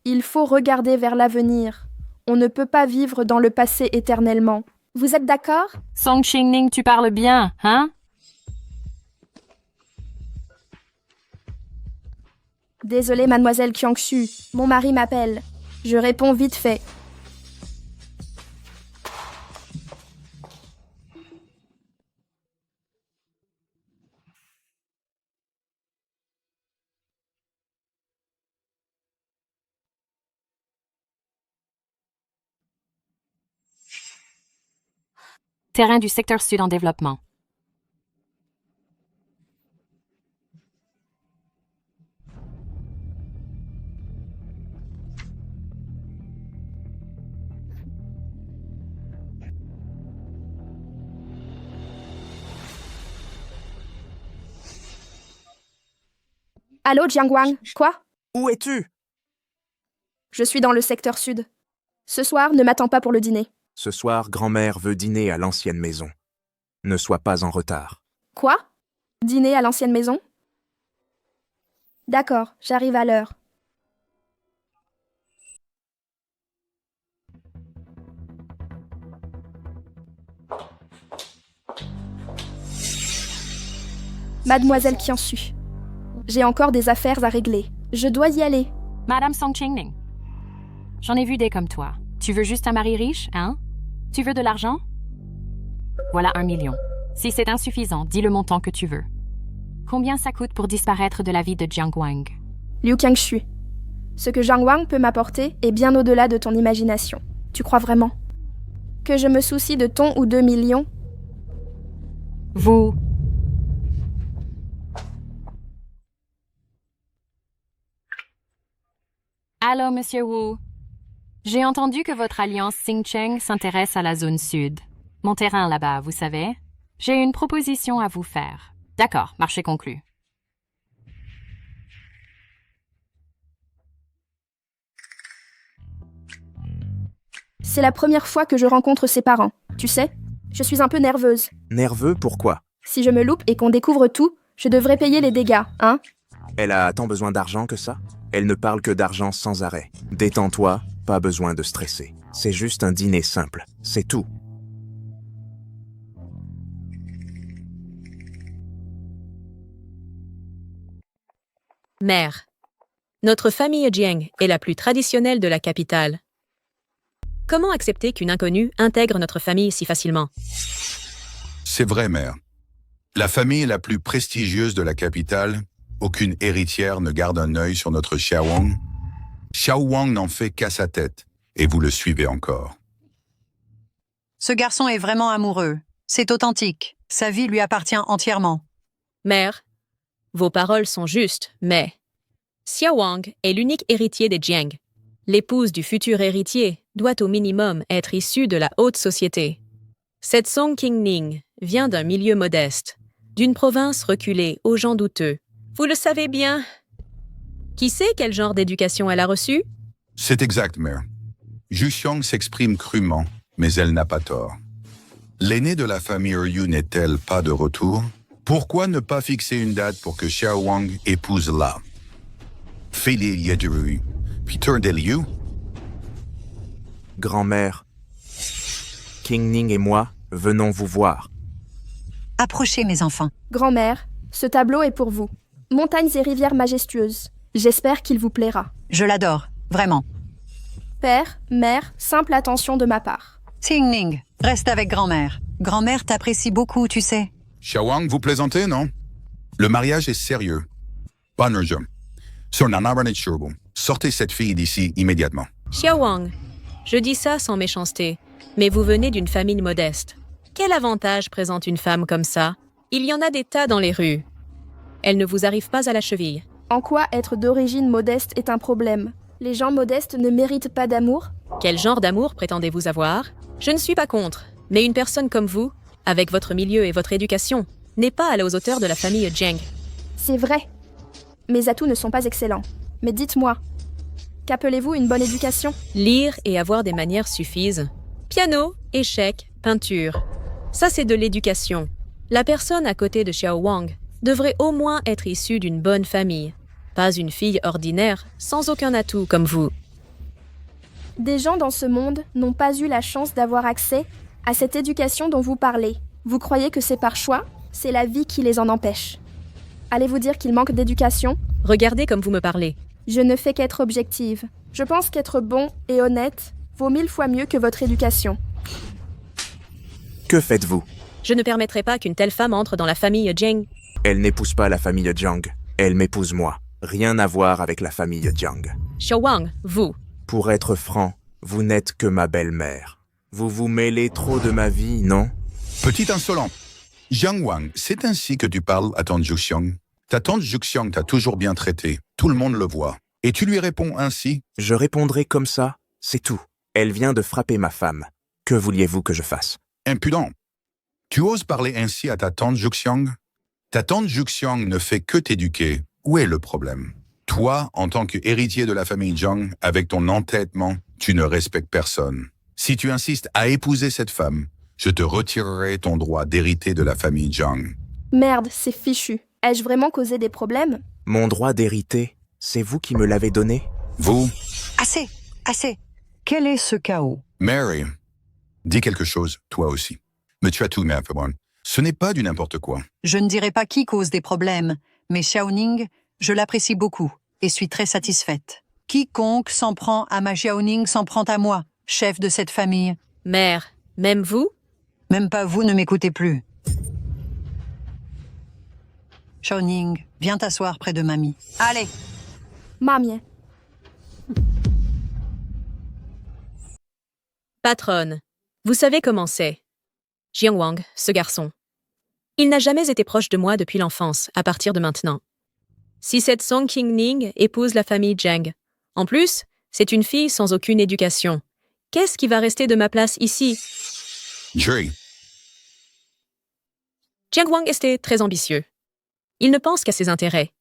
Il faut regarder vers l'avenir. On ne peut pas vivre dans le passé éternellement. Vous êtes d'accord? Song Qingning, tu parles bien, hein? Désolée, mademoiselle Qiangshu, mon mari m'appelle. Je réponds vite fait. Terrain du secteur sud en développement. Allô, Jiang Wang, quoi? Où es-tu? Je suis dans le secteur sud. Ce soir, ne m'attends pas pour le dîner. Ce soir, grand-mère veut dîner à l'ancienne maison. Ne sois pas en retard. Quoi? Dîner à l'ancienne maison? D'accord, j'arrive à l'heure. Mademoiselle Qiangshu, j'ai encore des affaires à régler. Je dois y aller. Madame Song Qingning. J'en ai vu des comme toi. Tu veux juste un mari riche, hein? Tu veux de l'argent? Voilà 1 million. Si c'est insuffisant, dis le montant que tu veux. Combien ça coûte pour disparaître de la vie de Jiang Wang? Liu Qiangshu, ce que Jiang Wang peut m'apporter est bien au-delà de ton imagination. Tu crois vraiment? Que je me soucie de ton ou 2 millions? Vous... Allô, Monsieur Wu. J'ai entendu que votre alliance Xingcheng s'intéresse à la zone sud. Mon terrain là-bas, vous savez. J'ai une proposition à vous faire. D'accord, marché conclu. C'est la première fois que je rencontre ses parents. Tu sais, je suis un peu nerveuse. Nerveux, pourquoi? Si je me loupe et qu'on découvre tout, je devrais payer les dégâts, hein? Elle a tant besoin d'argent que ça? Elle ne parle que d'argent sans arrêt. Détends-toi, pas besoin de stresser. C'est juste un dîner simple, c'est tout. Mère, notre famille Jiang est la plus traditionnelle de la capitale. Comment accepter qu'une inconnue intègre notre famille si facilement? C'est vrai, mère. La famille la plus prestigieuse de la capitale, aucune héritière ne garde un œil sur notre Xiao Wang. Xiao Wang n'en fait qu'à sa tête, et vous le suivez encore. Ce garçon est vraiment amoureux. C'est authentique. Sa vie lui appartient entièrement. Mère, vos paroles sont justes, mais Xiao Wang est l'unique héritier des Jiang. L'épouse du futur héritier doit au minimum être issue de la haute société. Cette Song Qingning vient d'un milieu modeste, d'une province reculée aux gens douteux. Vous le savez bien. Qui sait quel genre d'éducation elle a reçu? C'est exact, mère. Zhu Xiong s'exprime crûment, mais elle n'a pas tort. L'aînée de la famille Ryu n'est-elle pas de retour? Pourquoi ne pas fixer une date pour que Xiao Wang épouse là? Feli Yeduru, Peter Deliu? Grand-mère, Qingning et moi venons vous voir. Approchez, mes enfants. Grand-mère, ce tableau est pour vous. Montagnes et rivières majestueuses. J'espère qu'il vous plaira. Je l'adore, vraiment. Père, mère, simple attention de ma part. Qingning, reste avec grand-mère. Grand-mère t'apprécie beaucoup, tu sais. Xiao Wang, vous plaisantez, non? Le mariage est sérieux. Bannerjum. Sortez cette fille d'ici immédiatement. Xiao Wang, je dis ça sans méchanceté, mais vous venez d'une famille modeste. Quel avantage présente une femme comme ça? Il y en a des tas dans les rues. Elle ne vous arrive pas à la cheville. En quoi être d'origine modeste est un problème? Les gens modestes ne méritent pas d'amour? Quel genre d'amour prétendez-vous avoir? Je ne suis pas contre, mais une personne comme vous, avec votre milieu et votre éducation, n'est pas à la hauteur de la famille Jiang. C'est vrai. Mes atouts ne sont pas excellents. Mais dites-moi, qu'appelez-vous une bonne éducation? Lire et avoir des manières suffisent. Piano, échecs, peinture. Ça, c'est de l'éducation. La personne à côté de Xiao Wang devrait au moins être issue d'une bonne famille. Pas une fille ordinaire, sans aucun atout comme vous. Des gens dans ce monde n'ont pas eu la chance d'avoir accès à cette éducation dont vous parlez. Vous croyez que c'est par choix? C'est la vie qui les en empêche. Allez-vous dire qu'ils manquent d'éducation? Regardez comme vous me parlez. Je ne fais qu'être objective. Je pense qu'être bon et honnête vaut 1000 fois mieux que votre éducation. Que faites-vous? Je ne permettrai pas qu'une telle femme entre dans la famille Jiang. Elle n'épouse pas la famille Jiang. Elle m'épouse moi. Rien à voir avec la famille Jiang. Xiao Wang, vous. Pour être franc, vous n'êtes que ma belle-mère. Vous vous mêlez trop de ma vie, non? Petit insolent. Jiang Wang, c'est ainsi que tu parles à tante Zhu Xiong. Ta tante Zhu Xiong t'a toujours bien traité. Tout le monde le voit. Et tu lui réponds ainsi? Je répondrai comme ça, c'est tout. Elle vient de frapper ma femme. Que vouliez-vous que je fasse? Impudent. Tu oses parler ainsi à ta tante Zhu Xiong? Ta tante Zhu Xiong ne fait que t'éduquer. Où est le problème? Toi, en tant qu'héritier de la famille Jiang, avec ton entêtement, tu ne respectes personne. Si tu insistes à épouser cette femme, je te retirerai ton droit d'hériter de la famille Jiang. Merde, c'est fichu. Ai-je vraiment causé des problèmes? Mon droit d'hériter, c'est vous qui me l'avez donné? Vous, Assez, assez. Quel est ce chaos? Mary, dis quelque chose, toi aussi. Mais tu as tout, mais ce n'est pas du n'importe quoi. Je ne dirai pas qui cause des problèmes, mais Xiaoning, je l'apprécie beaucoup et suis très satisfaite. Quiconque s'en prend à ma Xiaoning s'en prend à moi, chef de cette famille. Mère, même vous? Même pas vous ne m'écoutez plus. Xiaoning, viens t'asseoir près de mamie. Allez. Mamie. Patronne, vous savez comment c'est. Jiang Wang, ce garçon. Il n'a jamais été proche de moi depuis l'enfance, à partir de maintenant. Si cette Song Qingning épouse la famille Jiang, en plus, c'est une fille sans aucune éducation. Qu'est-ce qui va rester de ma place ici? Jury. Jiang Wang était très ambitieux. Il ne pense qu'à ses intérêts.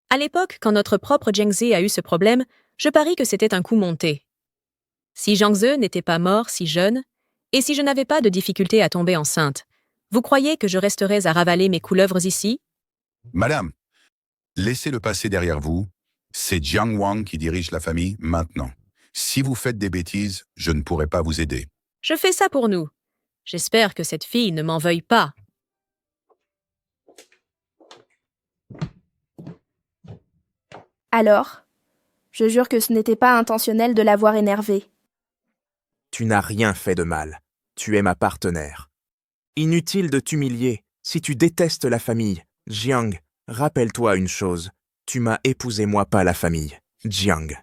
À l'époque, quand notre propre Jiang Zi a eu ce problème, je parie que c'était un coup monté. Si Zhang Ze n'était pas mort si jeune, et si je n'avais pas de difficulté à tomber enceinte, vous croyez que je resterais à ravaler mes couleuvres ici? Madame, laissez le passé derrière vous. C'est Jiang Wang qui dirige la famille maintenant. Si vous faites des bêtises, je ne pourrai pas vous aider. Je fais ça pour nous. J'espère que cette fille ne m'en veuille pas. Alors, je jure que ce n'était pas intentionnel de l'avoir énervée. Tu n'as rien fait de mal. Tu es ma partenaire. Inutile de t'humilier. Si tu détestes la famille, Jiang, rappelle-toi une chose. Tu m'as épousé, moi pas la famille. Jiang.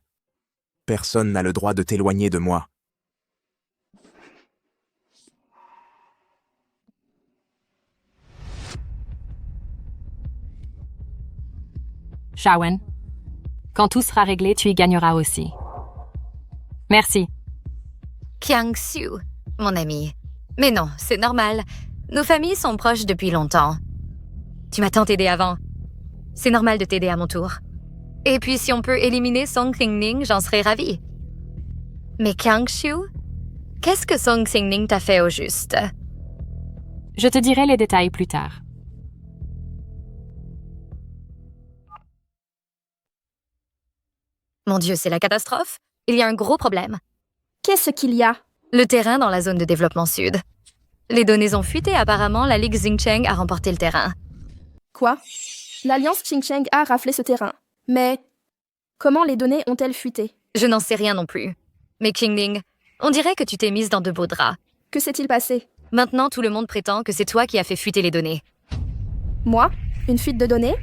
Personne n'a le droit de t'éloigner de moi. Shawen, quand tout sera réglé, tu y gagneras aussi. Merci. Kyang-Soo, mon ami. Mais non, c'est normal. Nos familles sont proches depuis longtemps. Tu m'as tant aidé avant. C'est normal de t'aider à mon tour. Et puis si on peut éliminer Song Xingning, j'en serais ravie. Mais Kyang-Soo, qu'est-ce que Song Xingning t'a fait au juste? Je te dirai les détails plus tard. Mon Dieu, c'est la catastrophe. Il y a un gros problème. Qu'est-ce qu'il y a? Le terrain dans la zone de développement sud. Les données ont fuité, apparemment, la Ligue Xingcheng a remporté le terrain. Quoi? L'Alliance Qingcheng a raflé ce terrain. Mais comment les données ont-elles fuité? Je n'en sais rien non plus. Mais Qingning, on dirait que tu t'es mise dans de beaux draps. Que s'est-il passé? Maintenant, tout le monde prétend que c'est toi qui as fait fuiter les données. Moi? Une fuite de données?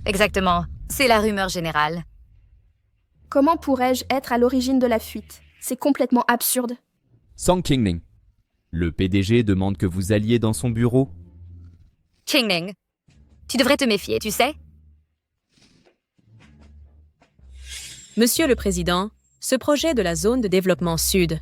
Exactement. C'est la rumeur générale. Comment pourrais-je être à l'origine de la fuite? C'est complètement absurde. Song Qingning. Le PDG demande que vous alliez dans son bureau. Qingning, tu devrais te méfier, tu sais? Monsieur le Président, ce projet de la zone de développement sud,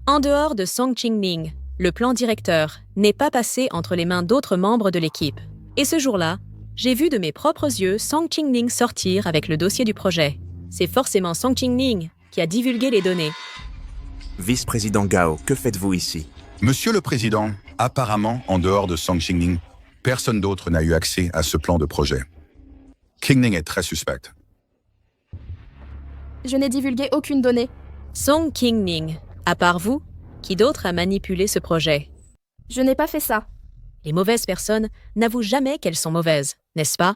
en dehors de Song Qingning, le plan directeur, n'est pas passé entre les mains d'autres membres de l'équipe. Et ce jour-là, j'ai vu de mes propres yeux Song Qingning sortir avec le dossier du projet. C'est forcément Song Qingning qui a divulgué les données. Vice-président Gao, que faites-vous ici? Monsieur le Président, apparemment, en dehors de Song Qingning, personne d'autre n'a eu accès à ce plan de projet. Qingning est très suspecte. Je n'ai divulgué aucune donnée. Song Qingning, à part vous, qui d'autre a manipulé ce projet? Je n'ai pas fait ça. Les mauvaises personnes n'avouent jamais qu'elles sont mauvaises, n'est-ce pas?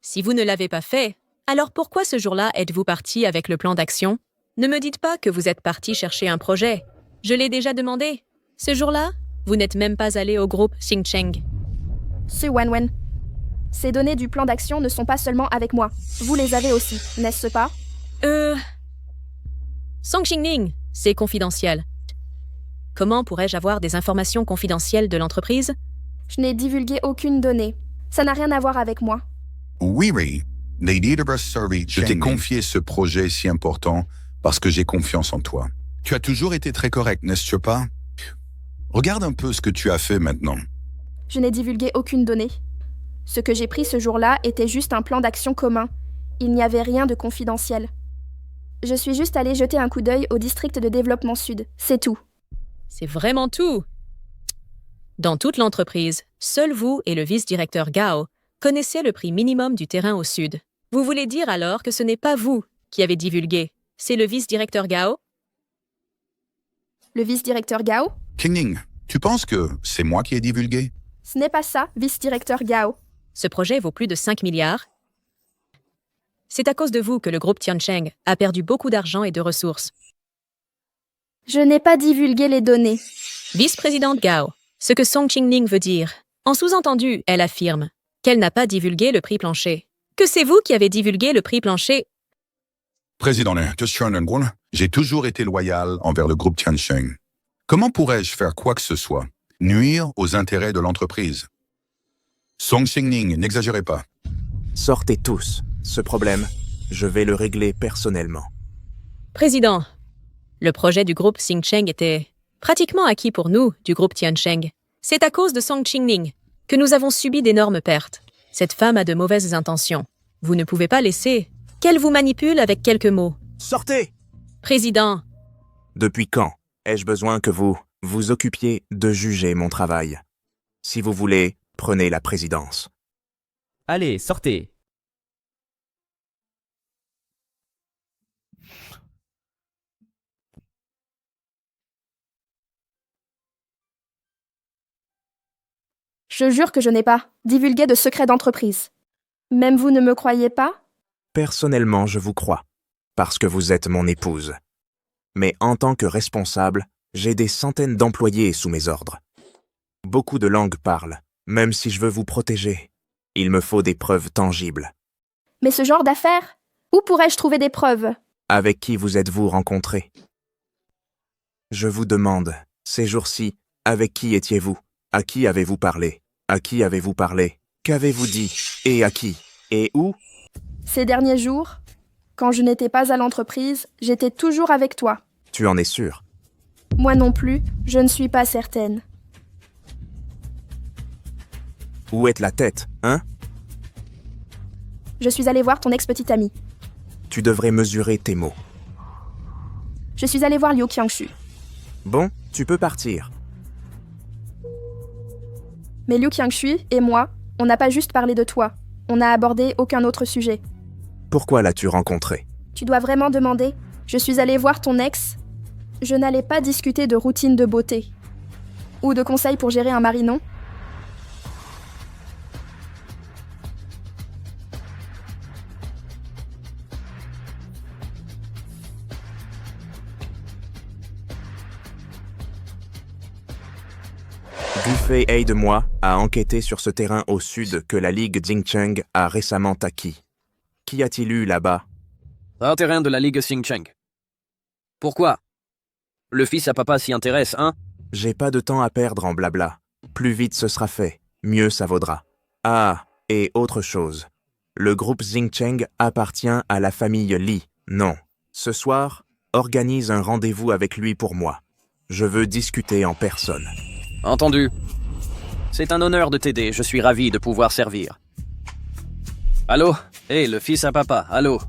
Si vous ne l'avez pas fait, alors pourquoi ce jour-là êtes-vous parti avec le plan d'action? Ne me dites pas que vous êtes parti chercher un projet. Je l'ai déjà demandé. Ce jour-là, vous n'êtes même pas allé au groupe Xingcheng. Ce Wenwen. Ces données du plan d'action ne sont pas seulement avec moi. Vous les avez aussi, n'est-ce pas? Song Qingning, c'est confidentiel. Comment pourrais-je avoir des informations confidentielles de l'entreprise? Je n'ai divulgué aucune donnée. Ça n'a rien à voir avec moi. Oui. Je t'ai confié ce projet si important parce que j'ai confiance en toi. Tu as toujours été très correct, n'est-ce pas? Regarde un peu ce que tu as fait maintenant. Je n'ai divulgué aucune donnée. Ce que j'ai pris ce jour-là était juste un plan d'action commun. Il n'y avait rien de confidentiel. Je suis juste allée jeter un coup d'œil au district de développement sud. C'est tout. C'est vraiment tout. Dans toute l'entreprise, seul vous et le vice-directeur Gao connaissez le prix minimum du terrain au sud. Vous voulez dire alors que ce n'est pas vous qui avez divulgué, c'est le vice-directeur Gao? Le vice-directeur Gao? Qingning, tu penses que c'est moi qui ai divulgué? Ce n'est pas ça, vice-directeur Gao. Ce projet vaut plus de 5 milliards. C'est à cause de vous que le groupe Tiancheng a perdu beaucoup d'argent et de ressources. Je n'ai pas divulgué les données. Vice-présidente Gao, ce que Song Qingning veut dire. En sous-entendu, elle affirme qu'elle n'a pas divulgué le prix plancher. Que c'est vous qui avez divulgué le prix plancher? Président, j'ai toujours été loyal envers le groupe Tiancheng. Comment pourrais-je faire quoi que ce soit? Nuire aux intérêts de l'entreprise? Song Qingning, n'exagérez pas. Sortez tous. Ce problème, je vais le régler personnellement. Président, le projet du groupe Xingcheng était pratiquement acquis pour nous, du groupe Tiancheng. C'est à cause de Song Qingning que nous avons subi d'énormes pertes. Cette femme a de mauvaises intentions. Vous ne pouvez pas laisser qu'elle vous manipule avec quelques mots. Sortez! Président, Depuis quand ai-je besoin que vous vous occupiez de juger mon travail? Si vous voulez, prenez la présidence. Allez, sortez. Je jure que je n'ai pas divulgué de secrets d'entreprise. Même vous ne me croyez pas? Personnellement, je vous crois, parce que vous êtes mon épouse. Mais en tant que responsable, j'ai des centaines d'employés sous mes ordres. Beaucoup de langues parlent, même si je veux vous protéger. Il me faut des preuves tangibles. Mais ce genre d'affaires? Où pourrais-je trouver des preuves? Avec qui vous êtes-vous rencontrés? Je vous demande, ces jours-ci, avec qui étiez-vous? À qui avez-vous parlé? À qui avez-vous parlé? Qu'avez-vous dit? Et à qui? Et où? Ces derniers jours, quand je n'étais pas à l'entreprise, j'étais toujours avec toi. Tu en es sûr? Moi non plus, je ne suis pas certaine. Où est la tête, hein? Je suis allée voir ton ex-petite amie. Tu devrais mesurer tes mots. Je suis allée voir Liu Qiangshu. Bon, tu peux partir. Mais Liu Qiangshu et moi, on n'a pas juste parlé de toi. On n'a abordé aucun autre sujet. Pourquoi l'as-tu rencontré? Tu dois vraiment demander. Je suis allée voir ton ex. Je n'allais pas discuter de routine de beauté. Ou de conseils pour gérer un mari, non? Buffet aide-moi à enquêter sur ce terrain au sud que la Ligue Xingcheng a récemment acquis. Qu'y a-t-il eu là-bas? Un terrain de la Ligue Xingcheng. Pourquoi? Le fils à papa s'y intéresse, hein? J'ai pas de temps à perdre en blabla. Plus vite ce sera fait, mieux ça vaudra. Ah, et autre chose. Le groupe Xingcheng appartient à la famille Li. Non. Ce soir, organise un rendez-vous avec lui pour moi. Je veux discuter en personne. Entendu. C'est un honneur de t'aider, je suis ravi de pouvoir servir. Allô? Hé, le fils à papa, allô?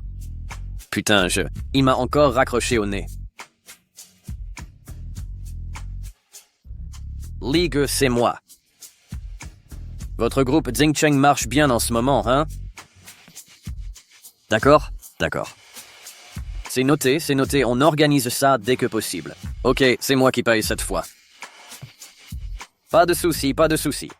Putain, il m'a encore raccroché au nez. Ligue, c'est moi. Votre groupe Xingcheng marche bien en ce moment, hein? D'accord? D'accord. C'est noté, on organise ça dès que possible. Ok, c'est moi qui paye cette fois. Pas de soucis, pas de soucis.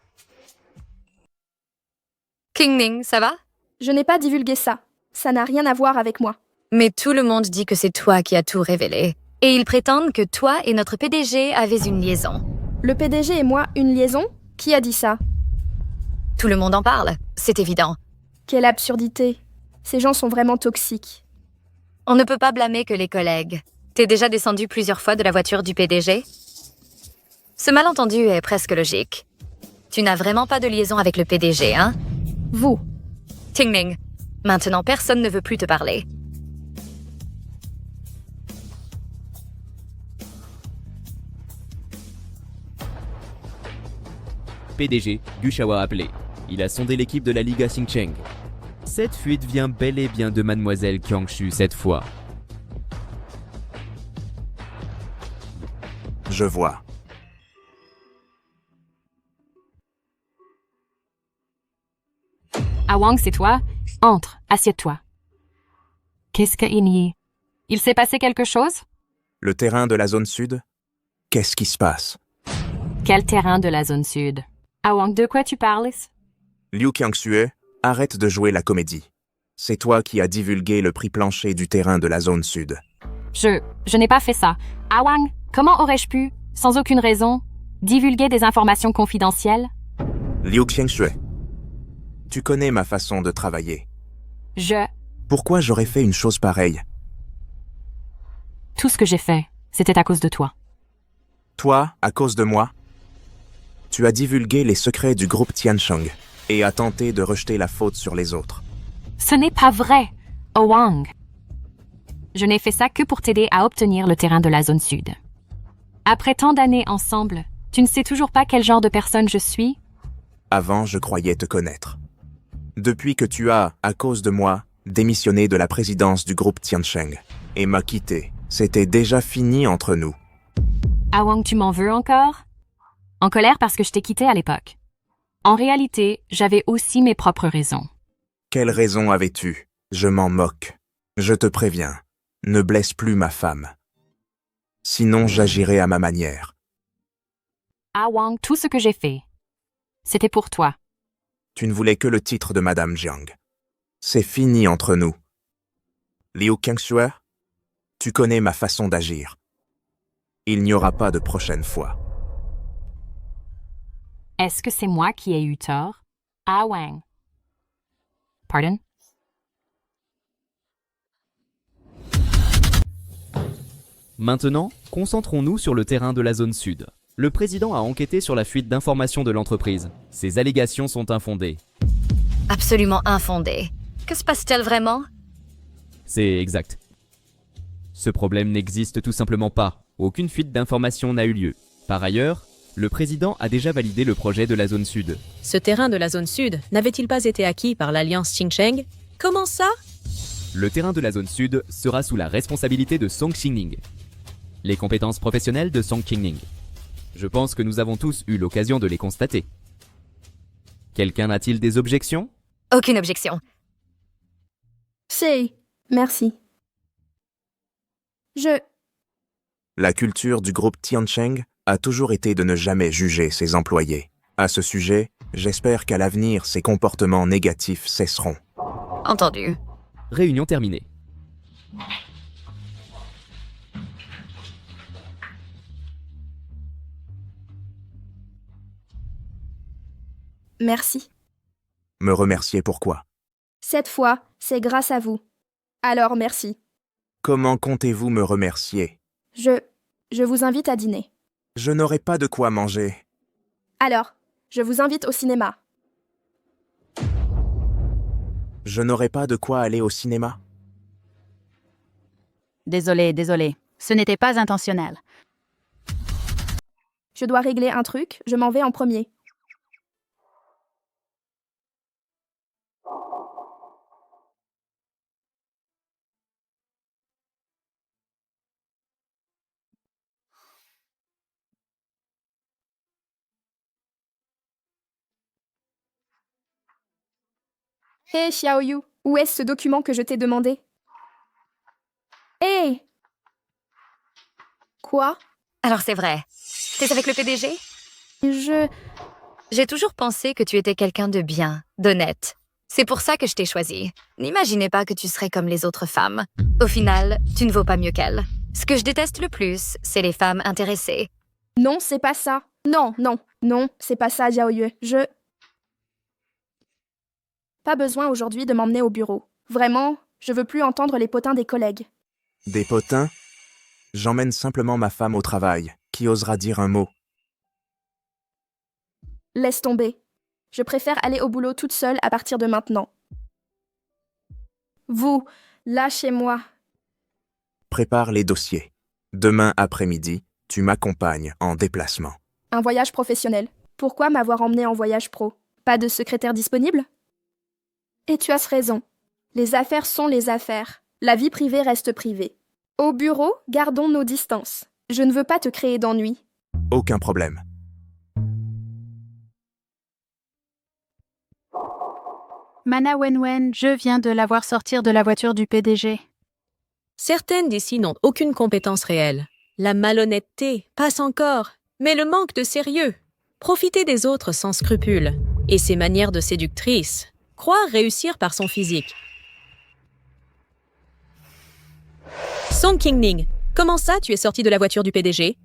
King Ning, ça va? Je n'ai pas divulgué ça. Ça n'a rien à voir avec moi. Mais tout le monde dit que c'est toi qui as tout révélé. Et ils prétendent que toi et notre PDG avaient une liaison. Le PDG et moi, une liaison? Qui a dit ça? Tout le monde en parle, c'est évident. Quelle absurdité. Ces gens sont vraiment toxiques. On ne peut pas blâmer que les collègues. T'es déjà descendu plusieurs fois de la voiture du PDG? Ce malentendu est presque logique. Tu n'as vraiment pas de liaison avec le PDG, hein? Vous. Ting Ning, maintenant personne ne veut plus te parler. PDG, Gu Shao a appelé. Il a sondé l'équipe de la Ligue Xingcheng. Cette fuite vient bel et bien de Mademoiselle Qiangshu cette fois. Je vois. Ah Wang, c'est toi? Entre, assieds-toi. Qu'est-ce qu'il y a? Il s'est passé quelque chose? Le terrain de la zone sud? Qu'est-ce qui se passe? Quel terrain de la zone sud? Ah Wang, de quoi tu parles? Liu Qiangsue, arrête de jouer la comédie. C'est toi qui as divulgué le prix plancher du terrain de la zone sud. Je n'ai pas fait ça. Ah Wang, comment aurais-je pu, sans aucune raison, divulguer des informations confidentielles? Liu Qiangsue, tu connais ma façon de travailler. Pourquoi j'aurais fait une chose pareille? Tout ce que j'ai fait, c'était à cause de toi. Toi, à cause de moi? Tu as divulgué les secrets du groupe Tiansheng et as tenté de rejeter la faute sur les autres. Ce n'est pas vrai, Oh Wang. Je n'ai fait ça que pour t'aider à obtenir le terrain de la zone sud. Après tant d'années ensemble, tu ne sais toujours pas quel genre de personne je suis? Avant, je croyais te connaître. Depuis que tu as, à cause de moi, démissionné de la présidence du groupe Tiansheng et m'as quitté, c'était déjà fini entre nous. Ah Wang, tu m'en veux encore? En colère parce que je t'ai quitté à l'époque. En réalité, j'avais aussi mes propres raisons. Quelle raison avais-tu? Je m'en moque. Je te préviens, ne blesse plus ma femme. Sinon, j'agirai à ma manière. Ah Wang, tout ce que j'ai fait, C'était pour toi. Tu ne voulais que le titre de Madame Jiang. C'est fini entre nous. Liu Kengsue, tu connais ma façon d'agir. Il n'y aura pas de prochaine fois. Est-ce que c'est moi qui ai eu tort? Ah Wang. Pardon? Maintenant, concentrons-nous sur le terrain de la zone sud. Le président a enquêté sur la fuite d'informations de l'entreprise. Ces allégations sont infondées. Absolument infondé. Que se passe-t-il vraiment? C'est exact. Ce problème n'existe tout simplement pas. Aucune fuite d'informations n'a eu lieu. Par ailleurs, le président a déjà validé le projet de la zone sud. Ce terrain de la zone sud n'avait-il pas été acquis par l'alliance Qingsheng? Comment ça? Le terrain de la zone sud sera sous la responsabilité de Song Qingning. Les compétences professionnelles de Song Qingning. Je pense que nous avons tous eu l'occasion de les constater. Quelqu'un a-t-il des objections? Aucune objection. C'est... Merci. La culture du groupe Tiancheng a toujours été de ne jamais juger ses employés. À ce sujet, j'espère qu'à l'avenir, ces comportements négatifs cesseront. Entendu. Réunion terminée. Merci. Me remercier pourquoi? Cette fois, c'est grâce à vous. Alors merci. Comment comptez-vous me remercier? Je vous invite à dîner. Je n'aurai pas de quoi manger. Alors, je vous invite au cinéma. Je n'aurai pas de quoi aller au cinéma. Désolé. Ce n'était pas intentionnel. Je dois régler un truc, je m'en vais en premier. Hé, Xiaoyu, où est-ce ce document que je t'ai demandé? Hé! Quoi? Alors c'est vrai. T'es avec le PDG? J'ai toujours pensé que tu étais quelqu'un de bien, d'honnête. C'est pour ça que je t'ai choisi. N'imaginez pas que tu serais comme les autres femmes. Au final, tu ne vaux pas mieux qu'elles. Ce que je déteste le plus, c'est les femmes intéressées. Non, c'est pas ça. Non, c'est pas ça, Xiaoyu. Pas besoin aujourd'hui de m'emmener au bureau. Vraiment, je veux plus entendre les potins des collègues. Des potins? J'emmène simplement ma femme au travail. Qui osera dire un mot? Laisse tomber. Je préfère aller au boulot toute seule à partir de maintenant. Vous, lâchez-moi. Prépare les dossiers. Demain après-midi, tu m'accompagnes en déplacement. Un voyage professionnel. Pourquoi m'avoir emmené en voyage pro? Pas de secrétaire disponible? Et tu as raison. Les affaires sont les affaires. La vie privée reste privée. Au bureau, gardons nos distances. Je ne veux pas te créer d'ennuis. Aucun problème. Mana Wenwen, je viens de la voir sortir de la voiture du PDG. Certaines d'ici n'ont aucune compétence réelle. La malhonnêteté passe encore, mais le manque de sérieux. Profiter des autres sans scrupules. Et ses manières de séductrice. Croire réussir par son physique. Song Qingning, comment ça tu es sorti de la voiture du PDG?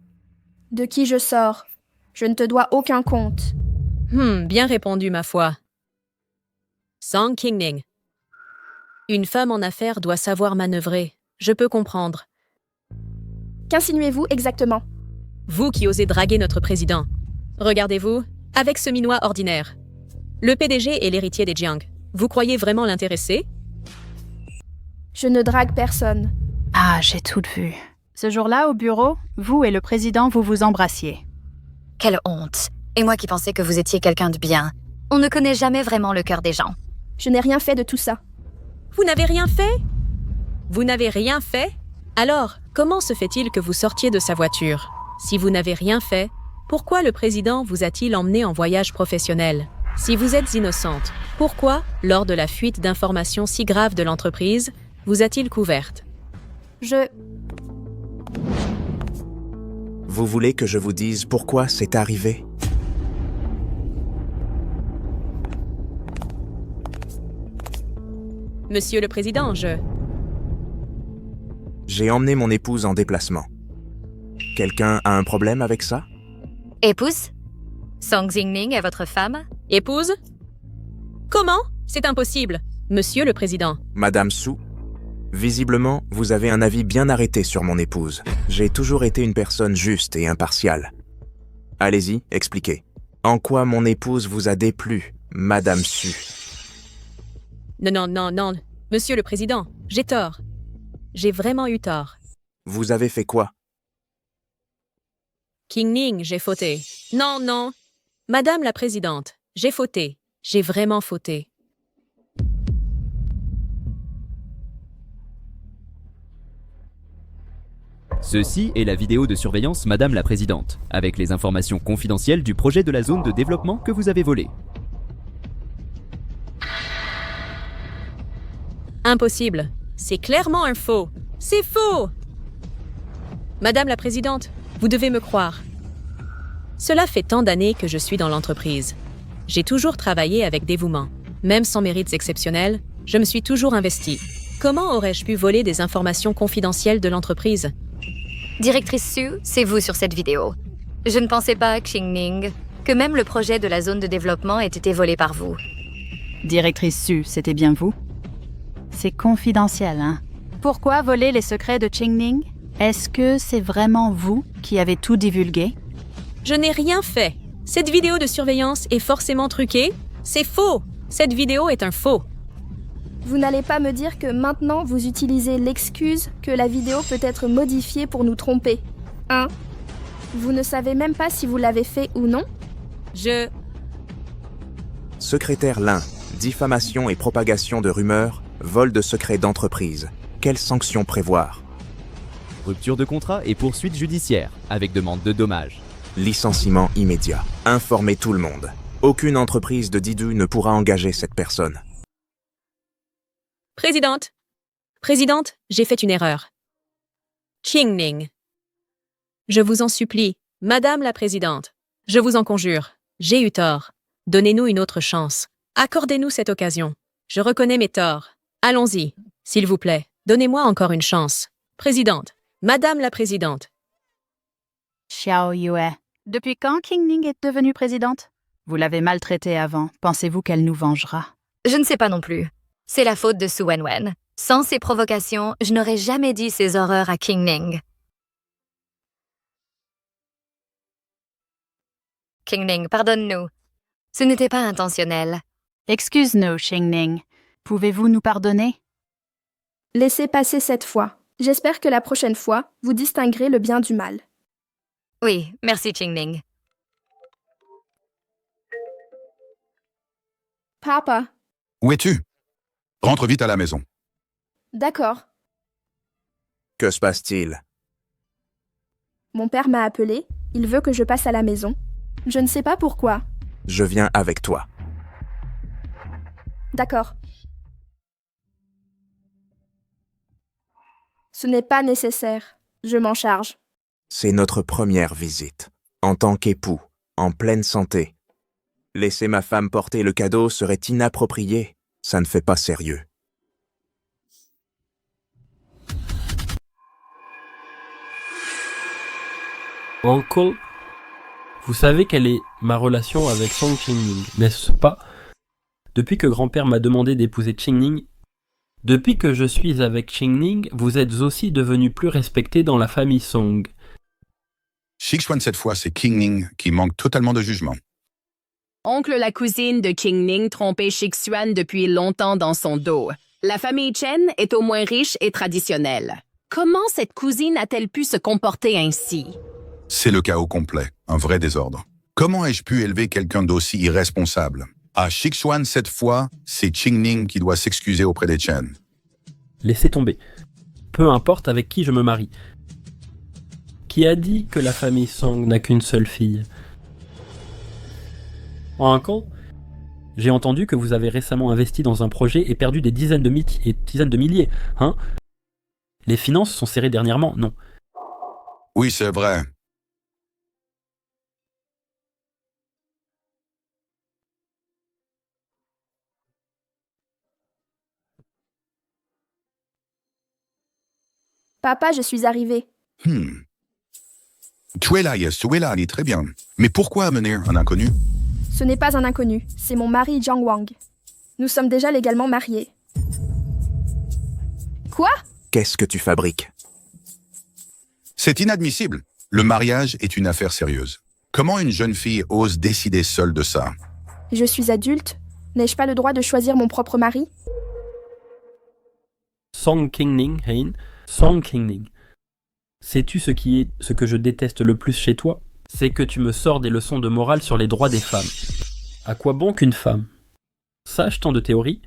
De qui je sors? Je ne te dois aucun compte. Bien répondu, ma foi. Song Qingning. Une femme en affaires doit savoir manœuvrer. Je peux comprendre. Qu'insinuez-vous exactement? Vous qui osez draguer notre président. Regardez-vous, avec ce minois ordinaire. Le PDG est l'héritier des Jiang. Vous croyez vraiment l'intéresser? Je ne drague personne. Ah, j'ai tout vu. Ce jour-là, au bureau, vous et le président, vous vous embrassiez. Quelle honte. Et moi qui pensais que vous étiez quelqu'un de bien. On ne connaît jamais vraiment le cœur des gens. Je n'ai rien fait de tout ça. Vous n'avez rien fait? Vous n'avez rien fait? Alors, comment se fait-il que vous sortiez de sa voiture? Si vous n'avez rien fait, pourquoi le président vous a-t-il emmené en voyage professionnel? Si vous êtes innocente, pourquoi, lors de la fuite d'informations si grave de l'entreprise, vous a-t-il couverte? Vous voulez que je vous dise pourquoi c'est arrivé? Monsieur le Président, J'ai emmené mon épouse en déplacement. Quelqu'un a un problème avec ça? Épouse? Song Jingning est votre femme? Épouse? Comment? C'est impossible. Monsieur le Président. Madame Su, visiblement, vous avez un avis bien arrêté sur mon épouse. J'ai toujours été une personne juste et impartiale. Allez-y, expliquez. En quoi mon épouse vous a déplu, Madame Su? Non. Monsieur le Président, j'ai tort. J'ai vraiment eu tort. Vous avez fait quoi? King Ning, j'ai fauté. Non. Madame la Présidente, j'ai fauté. J'ai vraiment fauté. Ceci est la vidéo de surveillance Madame la Présidente, avec les informations confidentielles du projet de la zone de développement que vous avez volé. Impossible. C'est clairement un faux. C'est faux! Madame la Présidente, vous devez me croire. Cela fait tant d'années que je suis dans l'entreprise. J'ai toujours travaillé avec dévouement. Même sans mérites exceptionnels, je me suis toujours investi. Comment aurais-je pu voler des informations confidentielles de l'entreprise? Directrice Su, c'est vous sur cette vidéo. Je ne pensais pas, Qing Ning, que même le projet de la zone de développement ait été volé par vous. Directrice Su, c'était bien vous? C'est confidentiel, hein? Pourquoi voler les secrets de Qingning? Est-ce que c'est vraiment vous qui avez tout divulgué? Je n'ai rien fait. Cette vidéo de surveillance est forcément truquée. C'est faux. Cette vidéo est un faux. Vous n'allez pas me dire que maintenant vous utilisez l'excuse que la vidéo peut être modifiée pour nous tromper, hein? Vous ne savez même pas si vous l'avez fait ou non? Secrétaire Lin, diffamation et propagation de rumeurs, vol de secrets d'entreprise. Quelles sanctions prévoir? Rupture de contrat et poursuite judiciaire, avec demande de dommages. Licenciement immédiat. Informez tout le monde. Aucune entreprise de Didu ne pourra engager cette personne. Présidente, j'ai fait une erreur. Qing Ning. Je vous en supplie, Madame la Présidente, je vous en conjure, j'ai eu tort. Donnez-nous une autre chance. Accordez-nous cette occasion. Je reconnais mes torts. Allons-y, s'il vous plaît, donnez-moi encore une chance. Présidente, Madame la Présidente. Xiao Yue, depuis quand Qingning est devenue présidente? Vous l'avez maltraitée avant. Pensez-vous qu'elle nous vengera? Je ne sais pas non plus. C'est la faute de Su Wenwen. Sans ces provocations, je n'aurais jamais dit ces horreurs à Qing Ning. Qing Ning, pardonne-nous. Ce n'était pas intentionnel. Excuse-nous, Qingning. Pouvez-vous nous pardonner? Laissez passer cette fois. J'espère que la prochaine fois, vous distinguerez le bien du mal. Oui, merci Qing Ning. Papa. Où es-tu? Rentre vite à la maison. D'accord. Que se passe-t-il? Mon père m'a appelé. Il veut que je passe à la maison. Je ne sais pas pourquoi. Je viens avec toi. D'accord. Ce n'est pas nécessaire. Je m'en charge. C'est notre première visite. En tant qu'époux, en pleine santé. Laisser ma femme porter le cadeau serait inapproprié. Ça ne fait pas sérieux. Uncle, vous savez quelle est ma relation avec Song Qingning, n'est-ce pas? Depuis que grand-père m'a demandé d'épouser Qingning, depuis que je suis avec Qingning, vous êtes aussi devenu plus respecté dans la famille Song. Shixuan cette fois, c'est Qing Ning qui manque totalement de jugement. Oncle la cousine de Qing Ning trompait Shixuan depuis longtemps dans son dos. La famille Chen est au moins riche et traditionnelle. Comment cette cousine a-t-elle pu se comporter ainsi? C'est le chaos complet, un vrai désordre. Comment ai-je pu élever quelqu'un d'aussi irresponsable? À Shixuan cette fois, c'est Qing Ning qui doit s'excuser auprès des Chen. Laissez tomber. Peu importe avec qui je me marie. Qui a dit que la famille Song n'a qu'une seule fille? Uncle, j'ai entendu que vous avez récemment investi dans un projet et perdu des dizaines de milliers, hein? Les finances sont serrées dernièrement, non? Oui, c'est vrai. Papa, je suis arrivée. Tu es là, yes, tu es là, Ali, très bien. Mais pourquoi amener un inconnu? Ce n'est pas un inconnu, c'est mon mari Jiang Wang. Nous sommes déjà légalement mariés. Quoi? Qu'est-ce que tu fabriques? C'est inadmissible. Le mariage est une affaire sérieuse. Comment une jeune fille ose décider seule de ça? Je suis adulte. N'ai-je pas le droit de choisir mon propre mari? Song Kingning, Hein. Song Kingning. Sais-tu ce que je déteste le plus chez toi? C'est que tu me sors des leçons de morale sur les droits des femmes. À quoi bon qu'une femme? Sache tant de théories.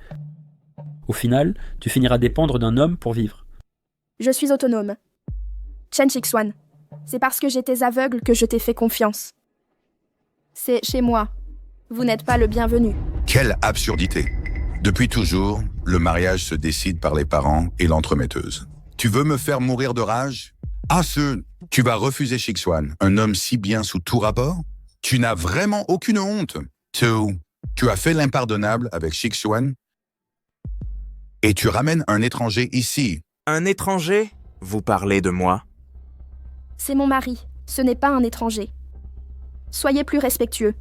Au final, tu finiras dépendre d'un homme pour vivre. Je suis autonome. Chen Shixuan, c'est parce que j'étais aveugle que je t'ai fait confiance. C'est chez moi. Vous n'êtes pas le bienvenu. Quelle absurdité! Depuis toujours, le mariage se décide par les parents et l'entremetteuse. Tu veux me faire mourir de rage? Tu vas refuser Shixuan, un homme si bien sous tout rapport? Tu n'as vraiment aucune honte. Tu as fait l'impardonnable avec Shixuan et tu ramènes un étranger ici. Un étranger? Vous parlez de moi? C'est mon mari. Ce n'est pas un étranger. Soyez plus respectueux.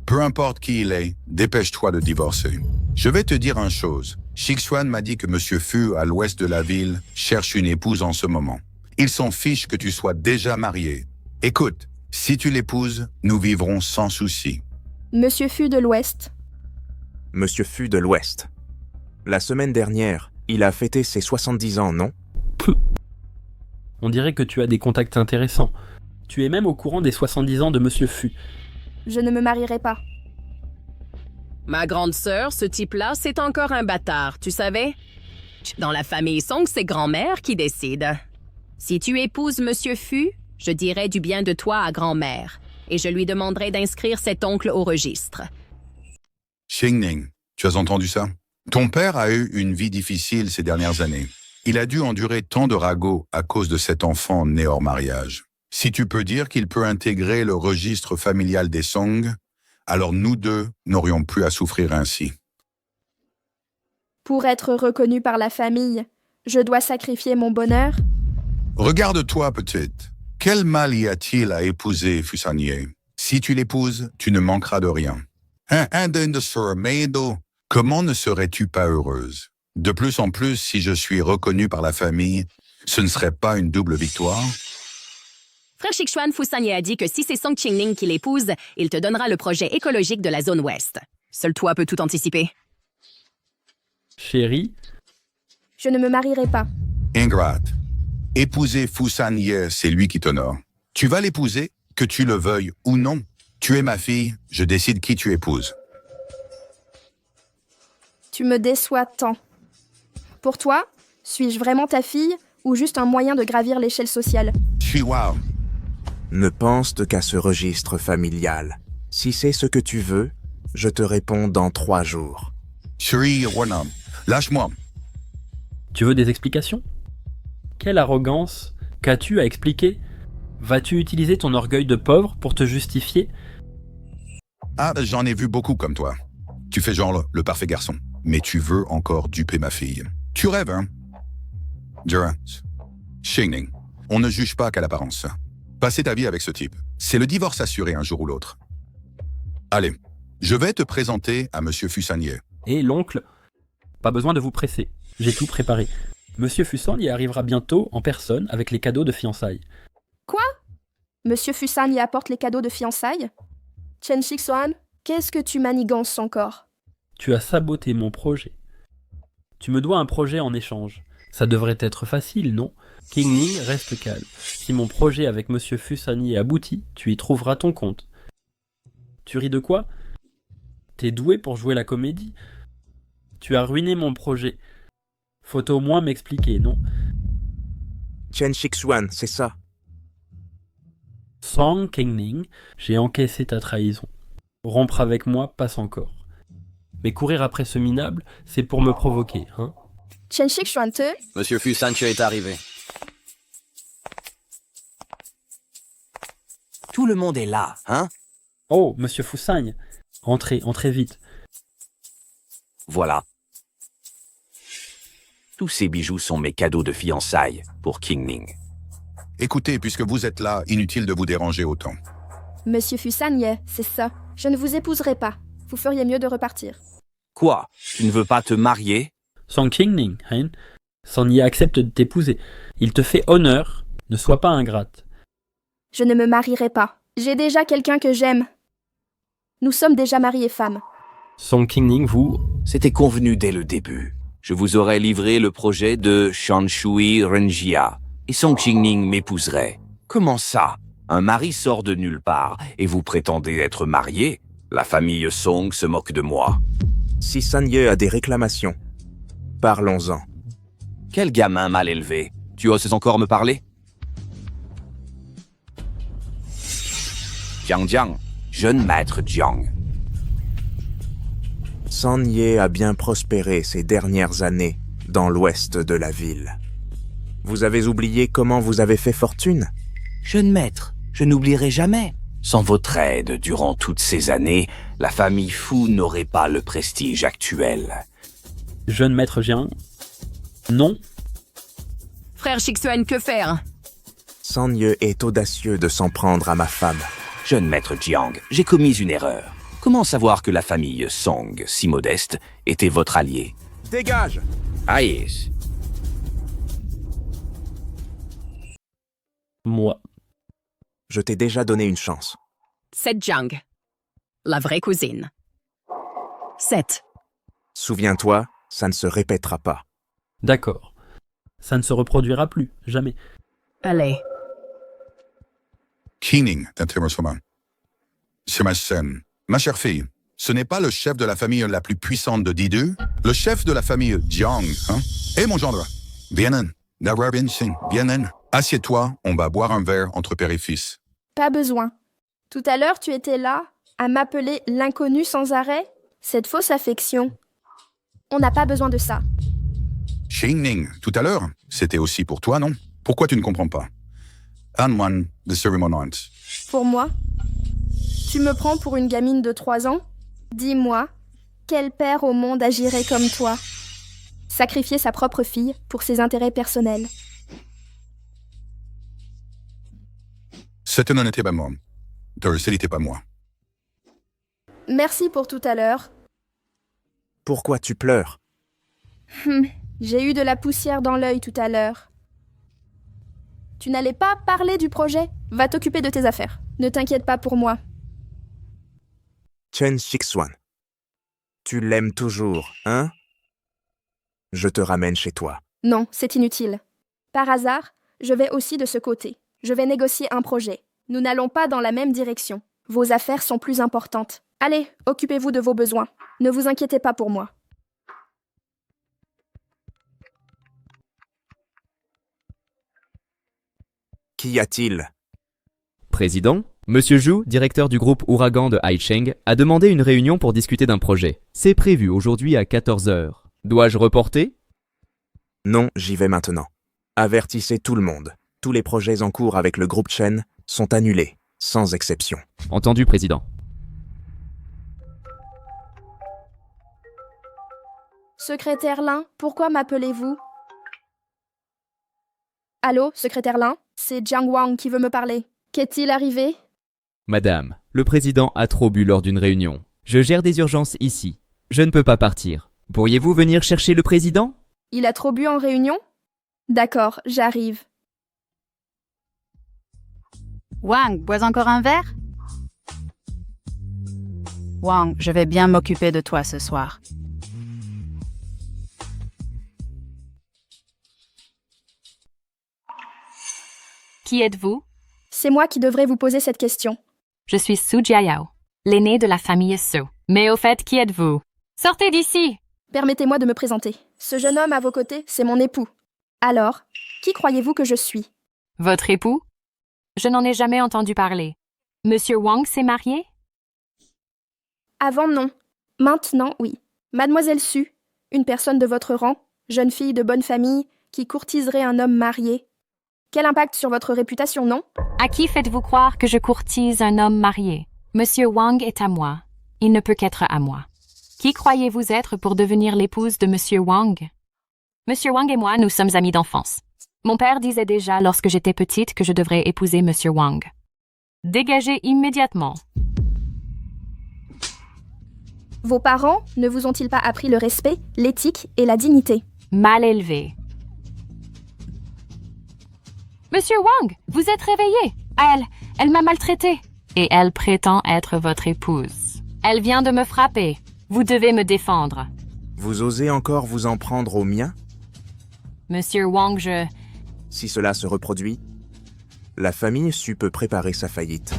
Peu importe qui il est, dépêche-toi de divorcer. Je vais te dire une chose. Shixuan m'a dit que Monsieur Fu, à l'ouest de la ville, cherche une épouse en ce moment. Il s'en fiche que tu sois déjà marié. Écoute, si tu l'épouses, nous vivrons sans souci. Monsieur Fu de l'Ouest. Monsieur Fu de l'Ouest. La semaine dernière, il a fêté ses 70 ans, non? On dirait que tu as des contacts intéressants. Tu es même au courant des 70 ans de Monsieur Fu. Je ne me marierai pas. Ma grande sœur, ce type-là, c'est encore un bâtard, tu savais? Dans la famille Song, c'est grand-mère qui décide. Si tu épouses Monsieur Fu, je dirai du bien de toi à grand-mère, et je lui demanderai d'inscrire cet oncle au registre. Xingning, tu as entendu ça? Ton père a eu une vie difficile ces dernières années. Il a dû endurer tant de ragots à cause de cet enfant né hors mariage. Si tu peux dire qu'il peut intégrer le registre familial des Song, alors nous deux n'aurions plus à souffrir ainsi. Pour être reconnu par la famille, je dois sacrifier mon bonheur? Regarde-toi, petite. Quel mal y a-t-il à épouser Fusanier? Si tu l'épouses, tu ne manqueras de rien. Comment ne serais-tu pas heureuse? De plus en plus, si je suis reconnu par la famille, ce ne serait pas une double victoire? Frère Shixuan, Fusanier a dit que si c'est Song Qingning qui l'épouse, il te donnera le projet écologique de la zone ouest. Seul toi peux tout anticiper. Chérie, Je ne me marierai pas. Ingrate. Épouser Fusanier, c'est lui qui t'honore. Tu vas l'épouser, que tu le veuilles ou non. Tu es ma fille, je décide qui tu épouses. Tu me déçois tant. Pour toi, suis-je vraiment ta fille ou juste un moyen de gravir l'échelle sociale? Chihuahua. Ne pense qu'à ce registre familial. Si c'est ce que tu veux, je te réponds dans 3 jours. Chérie, Wanam, lâche-moi. tu veux des explications? Quelle arrogance! Qu'as-tu à expliquer? Vas-tu utiliser ton orgueil de pauvre pour te justifier? Ah, j'en ai vu beaucoup comme toi. Tu fais genre le parfait garçon, mais tu veux encore duper ma fille. Tu rêves, hein? Durant. Xingning, on ne juge pas qu'à l'apparence. Passer ta vie avec ce type, c'est le divorce assuré un jour ou l'autre. Allez, je vais te présenter à Monsieur Fusanier. Et l'oncle? Pas besoin de vous presser, j'ai tout préparé. Monsieur Fusan y arrivera bientôt en personne avec les cadeaux de fiançailles. Quoi? Monsieur Fusan y apporte les cadeaux de fiançailles? Chen Shixuan, qu'est-ce que tu manigances encore? Tu as saboté mon projet. Tu me dois un projet en échange. Ça devrait être facile, non? Qingning, reste calme. Si mon projet avec Monsieur Fusani aboutit, tu y trouveras ton compte. Tu ris de quoi? T'es doué pour jouer la comédie. Tu as ruiné mon projet. Faut au moins m'expliquer, non? Chen Shixuan, c'est ça. Song Qingning, j'ai encaissé ta trahison. Rompre avec moi passe encore. Mais courir après ce minable, c'est pour me provoquer, hein? Chen Shixuan te... Monsieur Fusanche est arrivé. Tout le monde est là, hein? Oh, Monsieur Fusagne, entrez vite. Voilà. Tous ces bijoux sont mes cadeaux de fiançailles pour Qingning. Écoutez, puisque vous êtes là, inutile de vous déranger autant. Monsieur Fusanye, c'est ça. Je ne vous épouserai pas. Vous feriez mieux de repartir. Quoi? Tu ne veux pas te marier? Song Qingning, hein, s'en y accepte de t'épouser. Il te fait honneur, ne sois pas ingrate. Je ne me marierai pas. J'ai déjà quelqu'un que j'aime. Nous sommes déjà mari et femme. Song Qingning, vous... C'était convenu dès le début. Je vous aurais livré le projet de Shanshui Renjia, et Song Qingning m'épouserait. Comment ça? Un mari sort de nulle part, et vous prétendez être marié? La famille Song se moque de moi. Si Sanye a des réclamations, parlons-en. Quel gamin mal élevé. Tu oses encore me parler? Jiang, jeune maître Jiang. Sanye a bien prospéré ces dernières années dans l'ouest de la ville. Vous avez oublié comment vous avez fait fortune? Jeune maître, je n'oublierai jamais. Sans votre aide durant toutes ces années, la famille Fu n'aurait pas le prestige actuel. Jeune maître Jiang. Non. Frère Shixuan, que faire? Sanye est audacieux de s'en prendre à ma femme. Jeune maître Jiang, j'ai commis une erreur. Comment savoir que la famille Song, si modeste, était votre allié? Dégage! Aïe. Moi. Je t'ai déjà donné une chance. C'est Jiang, la vraie cousine. 7. Souviens-toi, ça ne se répétera pas. D'accord. Ça ne se reproduira plus, jamais. Allez. Qingning, interrompt. C'est ma scène. Ma chère fille, ce n'est pas le chef de la famille la plus puissante de Didu, le chef de la famille Jiang, hein? Eh mon gendre, viens, viens. Assieds-toi, on va boire un verre entre père et fils. Pas besoin. Tout à l'heure, tu étais là, à m'appeler l'inconnu sans arrêt? Cette fausse affection. On n'a pas besoin de ça. Qingning, tout à l'heure, c'était aussi pour toi, non? Pourquoi tu ne comprends pas? Anwan, the ceremonies. Pour moi? Tu me prends pour une gamine de 3 ans? Dis-moi, quel père au monde agirait comme toi? Sacrifier sa propre fille pour ses intérêts personnels. C'était n'était pas moi. Ce n'était pas moi. Merci pour tout à l'heure. Pourquoi tu pleures? J'ai eu de la poussière dans l'œil tout à l'heure. Tu n'allais pas parler du projet? Va t'occuper de tes affaires. Ne t'inquiète pas pour moi. Chen Shixuan. Tu l'aimes toujours, hein? Je te ramène chez toi. Non, c'est inutile. Par hasard, je vais aussi de ce côté. Je vais négocier un projet. Nous n'allons pas dans la même direction. Vos affaires sont plus importantes. Allez, occupez-vous de vos besoins. Ne vous inquiétez pas pour moi. Qu'y a-t-il? Président, Monsieur Zhu, directeur du groupe Ouragan de Haicheng, a demandé une réunion pour discuter d'un projet. C'est prévu aujourd'hui à 14h. Dois-je reporter? Non, j'y vais maintenant. Avertissez tout le monde. Tous les projets en cours avec le groupe Chen sont annulés, sans exception. Entendu, Président. Secrétaire Lin, pourquoi m'appelez-vous? Allô, secrétaire Lin? C'est Jiang Wang qui veut me parler. Qu'est-il arrivé? Madame, le président a trop bu lors d'une réunion. Je gère des urgences ici. Je ne peux pas partir. Pourriez-vous venir chercher le président? Il a trop bu en réunion? D'accord, j'arrive. Wang, bois encore un verre? Wang, je vais bien m'occuper de toi ce soir. Qui êtes-vous? C'est moi qui devrais vous poser cette question. Je suis Su Jiayao, l'aîné de la famille Su. Mais au fait, qui êtes-vous? Sortez d'ici! Permettez-moi de me présenter. Ce jeune homme à vos côtés, c'est mon époux. Alors, qui croyez-vous que je suis? Votre époux? Je n'en ai jamais entendu parler. Monsieur Wang s'est marié? Avant, non. Maintenant, oui. Mademoiselle Su, une personne de votre rang, jeune fille de bonne famille, qui courtiserait un homme marié. Quel impact sur votre réputation, non? À qui faites-vous croire que je courtise un homme marié? Monsieur Wang est à moi. Il ne peut qu'être à moi. Qui croyez-vous être pour devenir l'épouse de Monsieur Wang? Monsieur Wang et moi, nous sommes amis d'enfance. Mon père disait déjà lorsque j'étais petite que je devrais épouser Monsieur Wang. Dégagez immédiatement. Vos parents ne vous ont-ils pas appris le respect, l'éthique et la dignité? Mal élevé. Monsieur Wang, vous êtes réveillé. Elle m'a maltraité. Et elle prétend être votre épouse. Elle vient de me frapper. Vous devez me défendre. Vous osez encore vous en prendre au mien? Monsieur Wang, Si cela se reproduit, la famille Su peut préparer sa faillite.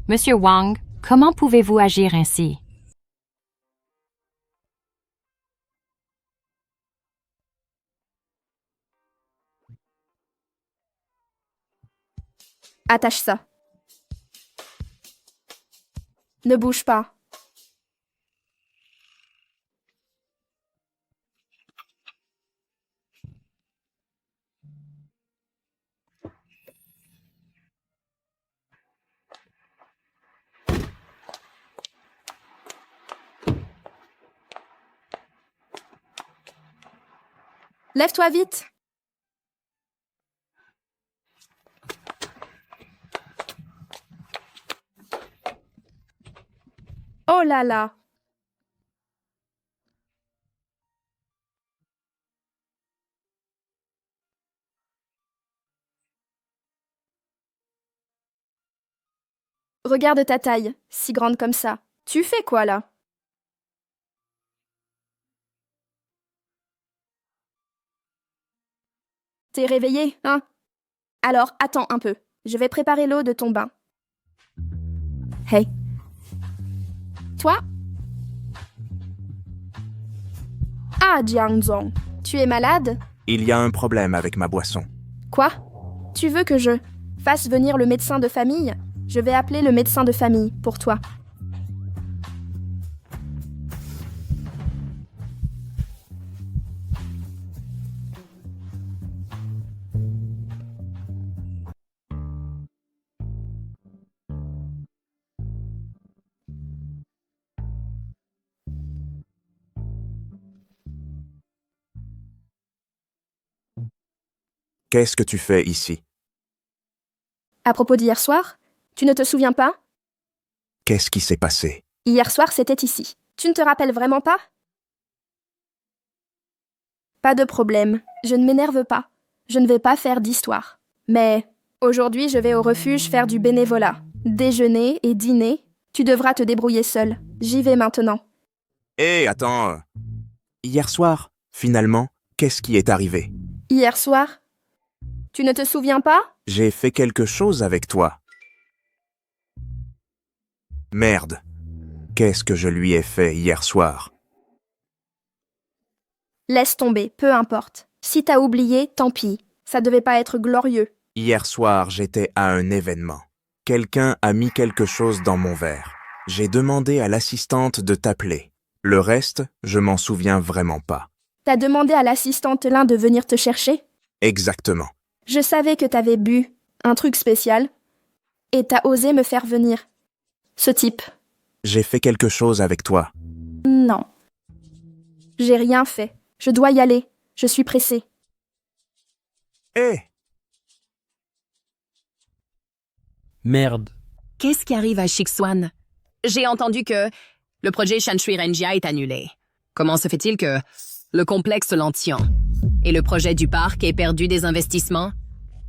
Monsieur Wang, comment pouvez-vous agir ainsi? Attache ça. Ne bouge pas. Lève-toi vite. Oh là là. Regarde ta taille, si grande comme ça. Tu fais quoi là? T'es réveillé, hein? Alors, attends un peu. Je vais préparer l'eau de ton bain. Hey. Toi? Ah, Jiangzong. Tu es malade? Il y a un problème avec ma boisson. Quoi? Tu veux que je fasse venir le médecin de famille? Je vais appeler le médecin de famille pour toi. Qu'est-ce que tu fais ici? À propos d'hier soir, tu ne te souviens pas? Qu'est-ce qui s'est passé? Hier soir, c'était ici. Tu ne te rappelles vraiment pas? Pas de problème, je ne m'énerve pas. Je ne vais pas faire d'histoire. Mais aujourd'hui, je vais au refuge faire du bénévolat. Déjeuner et dîner, tu devras te débrouiller seul. J'y vais maintenant. Hé, attends. Hier soir, finalement, qu'est-ce qui est arrivé? Hier soir? Tu ne te souviens pas? J'ai fait quelque chose avec toi. Merde. Qu'est-ce que je lui ai fait hier soir? Laisse tomber, peu importe. Si t'as oublié, tant pis. Ça devait pas être glorieux. Hier soir, j'étais à un événement. Quelqu'un a mis quelque chose dans mon verre. J'ai demandé à l'assistante de t'appeler. Le reste, je m'en souviens vraiment pas. T'as demandé à l'assistante Lin de venir te chercher? Exactement. Je savais que t'avais bu un truc spécial. Et t'as osé me faire venir. Ce type. J'ai fait quelque chose avec toi. Non. J'ai rien fait. Je dois y aller. Je suis pressée. Hé! Merde. Qu'est-ce qui arrive à Shixuan? J'ai entendu que le projet Shanshui Renjia est annulé. Comment se fait-il que le complexe Lantian et le projet du parc aient perdu des investissements?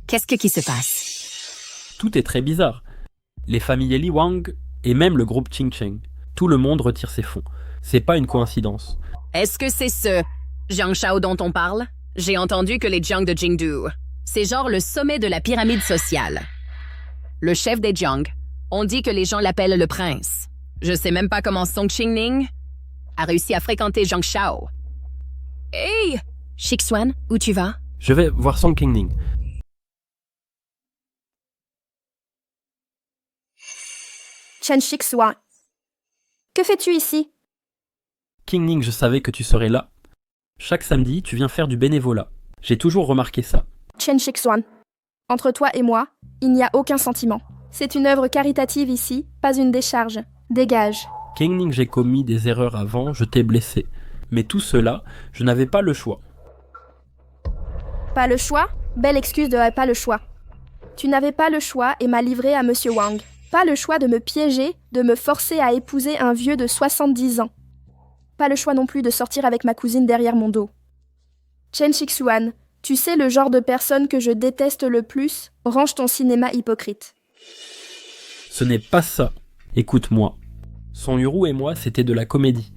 Qu'est-ce qui se passe? Tout est très bizarre. Les familles Li Wang et même le groupe Ching Cheng. Tout le monde retire ses fonds. C'est pas une coïncidence. Est-ce que c'est ce Jiang Shao dont on parle? J'ai entendu que les Jiang de Jingdu, c'est genre le sommet de la pyramide sociale. Le chef des Jiang, on dit que les gens l'appellent le prince. Je sais même pas comment Song Qingning a réussi à fréquenter Jiang Shao. Hey! Shixuan, où tu vas? Je vais voir Song Qingning. Chen Shixuan. Que fais-tu ici? Qingning, je savais que tu serais là. Chaque samedi, tu viens faire du bénévolat. J'ai toujours remarqué ça. Chen Shixuan. Entre toi et moi, il n'y a aucun sentiment. C'est une œuvre caritative ici, pas une décharge. Dégage. Qingning, j'ai commis des erreurs avant, je t'ai blessé. Mais tout cela, je n'avais pas le choix. Pas le choix? Belle excuse de pas le choix. Tu n'avais pas le choix et m'as livré à Monsieur Wang. Pas le choix de me piéger, de me forcer à épouser un vieux de 70 ans. Pas le choix non plus de sortir avec ma cousine derrière mon dos. Chen Shixuan, tu sais le genre de personne que je déteste le plus? Range ton cinéma hypocrite. Ce n'est pas ça. Écoute-moi. Song Yuru et moi, c'était de la comédie.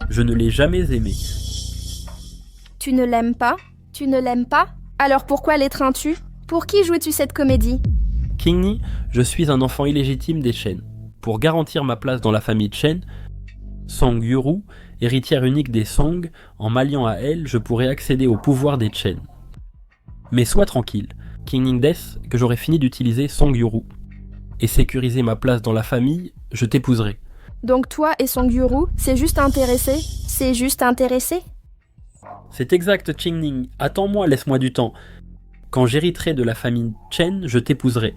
Je ne l'ai jamais aimé. Tu ne l'aimes pas? Tu ne l'aimes pas? Alors pourquoi l'étreins-tu? Pour qui jouais-tu cette comédie? Qingni, je suis un enfant illégitime des Chen. Pour garantir ma place dans la famille Chen, Song Yuru, héritière unique des Song, en m'alliant à elle, je pourrais accéder au pouvoir des Chen. Mais sois tranquille, Qingning Des, que j'aurai fini d'utiliser Song Yuru. Et sécuriser ma place dans la famille, je t'épouserai. Donc toi et Song Yuru, c'est juste intéressé? C'est juste intéressé? C'est exact, Qingning. Attends-moi, laisse-moi du temps. Quand j'hériterai de la famille Chen, je t'épouserai.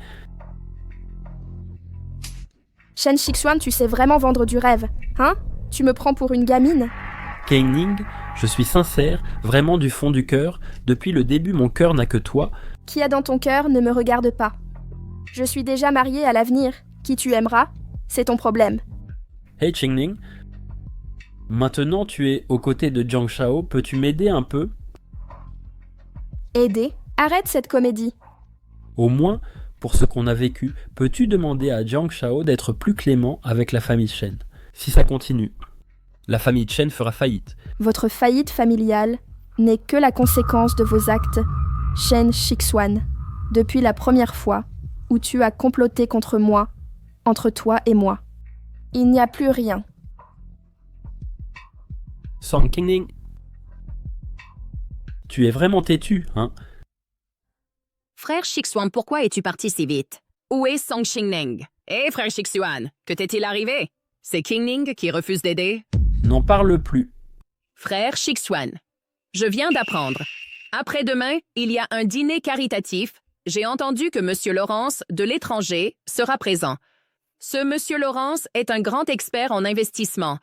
Chen Shixuan, tu sais vraiment vendre du rêve, hein? Tu me prends pour une gamine? Qingning, je suis sincère, vraiment du fond du cœur. Depuis le début, mon cœur n'a que toi. Qui a dans ton cœur ne me regarde pas. Je suis déjà mariée à l'avenir. Qui tu aimeras, c'est ton problème. Hey Qingning, maintenant tu es aux côtés de Jiang Shao, peux-tu m'aider un peu? Aider? Arrête cette comédie. Au moins, pour ce qu'on a vécu, peux-tu demander à Jiang Shao d'être plus clément avec la famille Chen? Si ça continue, la famille Chen fera faillite. Votre faillite familiale n'est que la conséquence de vos actes, Chen Shixuan, depuis la première fois où tu as comploté contre moi, entre toi et moi. Il n'y a plus rien. Song Qingning, tu es vraiment têtu, hein? Frère Shixuan, pourquoi es-tu parti si vite? Où est Song Qingning? Hé, frère Shixuan, que t'est-il arrivé? C'est Qingning qui refuse d'aider? N'en parle plus. Frère Shixuan, je viens d'apprendre. Après-demain, il y a un dîner caritatif. J'ai entendu que Monsieur Laurence, de l'étranger, sera présent. Ce Monsieur Laurence est un grand expert en investissement.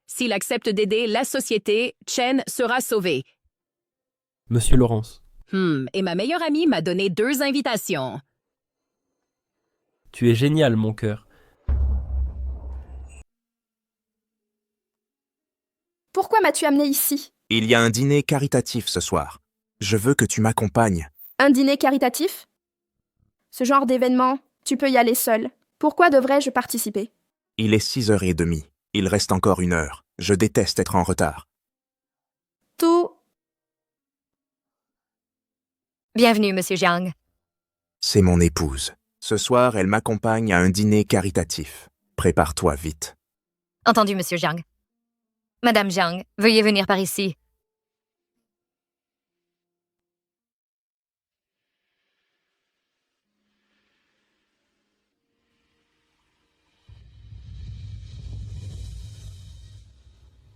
S'il accepte d'aider la société, Chen sera sauvé. Monsieur Laurence. Et ma meilleure amie m'a donné 2 invitations. Tu es génial, mon cœur. Pourquoi m'as-tu amené ici? Il y a un dîner caritatif ce soir. Je veux que tu m'accompagnes. Un dîner caritatif? Ce genre d'événement, tu peux y aller seul. Pourquoi devrais-je participer? Il est 6h30. Il reste encore 1 heure. Je déteste être en retard. Tout... Bienvenue, Monsieur Jiang. C'est mon épouse. Ce soir, elle m'accompagne à un dîner caritatif. Prépare-toi vite. Entendu, Monsieur Jiang. Madame Jiang, veuillez venir par ici.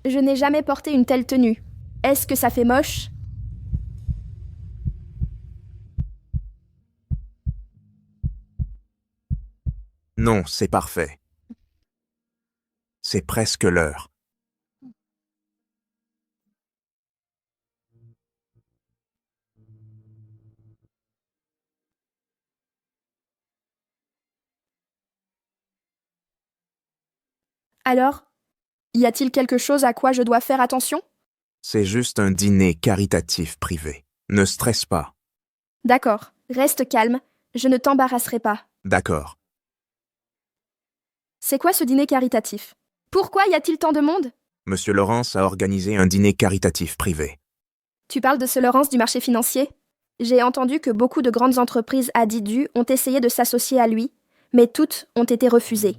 Je n'ai jamais porté une telle tenue. Est-ce que ça fait moche? Non, c'est parfait. C'est presque l'heure. Alors, y a-t-il quelque chose à quoi je dois faire attention? C'est juste un dîner caritatif privé. Ne stresse pas. D'accord, reste calme, je ne t'embarrasserai pas. D'accord. C'est quoi ce dîner caritatif? Pourquoi y a-t-il tant de monde? Monsieur Laurence a organisé un dîner caritatif privé. Tu parles de ce Laurence du marché financier? J'ai entendu que beaucoup de grandes entreprises à Didu ont essayé de s'associer à lui, mais toutes ont été refusées.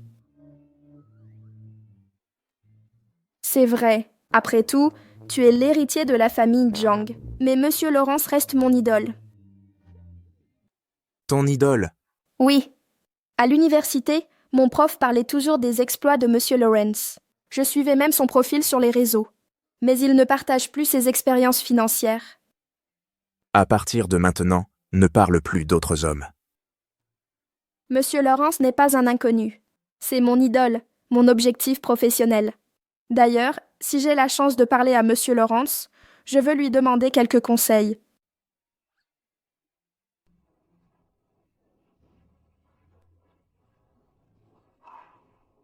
C'est vrai. Après tout, tu es l'héritier de la famille Jiang. Mais Monsieur Laurence reste mon idole. Ton idole? Oui. À l'université, mon prof parlait toujours des exploits de Monsieur Lawrence. Je suivais même son profil sur les réseaux. Mais il ne partage plus ses expériences financières. À partir de maintenant, ne parle plus d'autres hommes. Monsieur Lawrence n'est pas un inconnu. C'est mon idole, mon objectif professionnel. D'ailleurs, si j'ai la chance de parler à Monsieur Lawrence, je veux lui demander quelques conseils.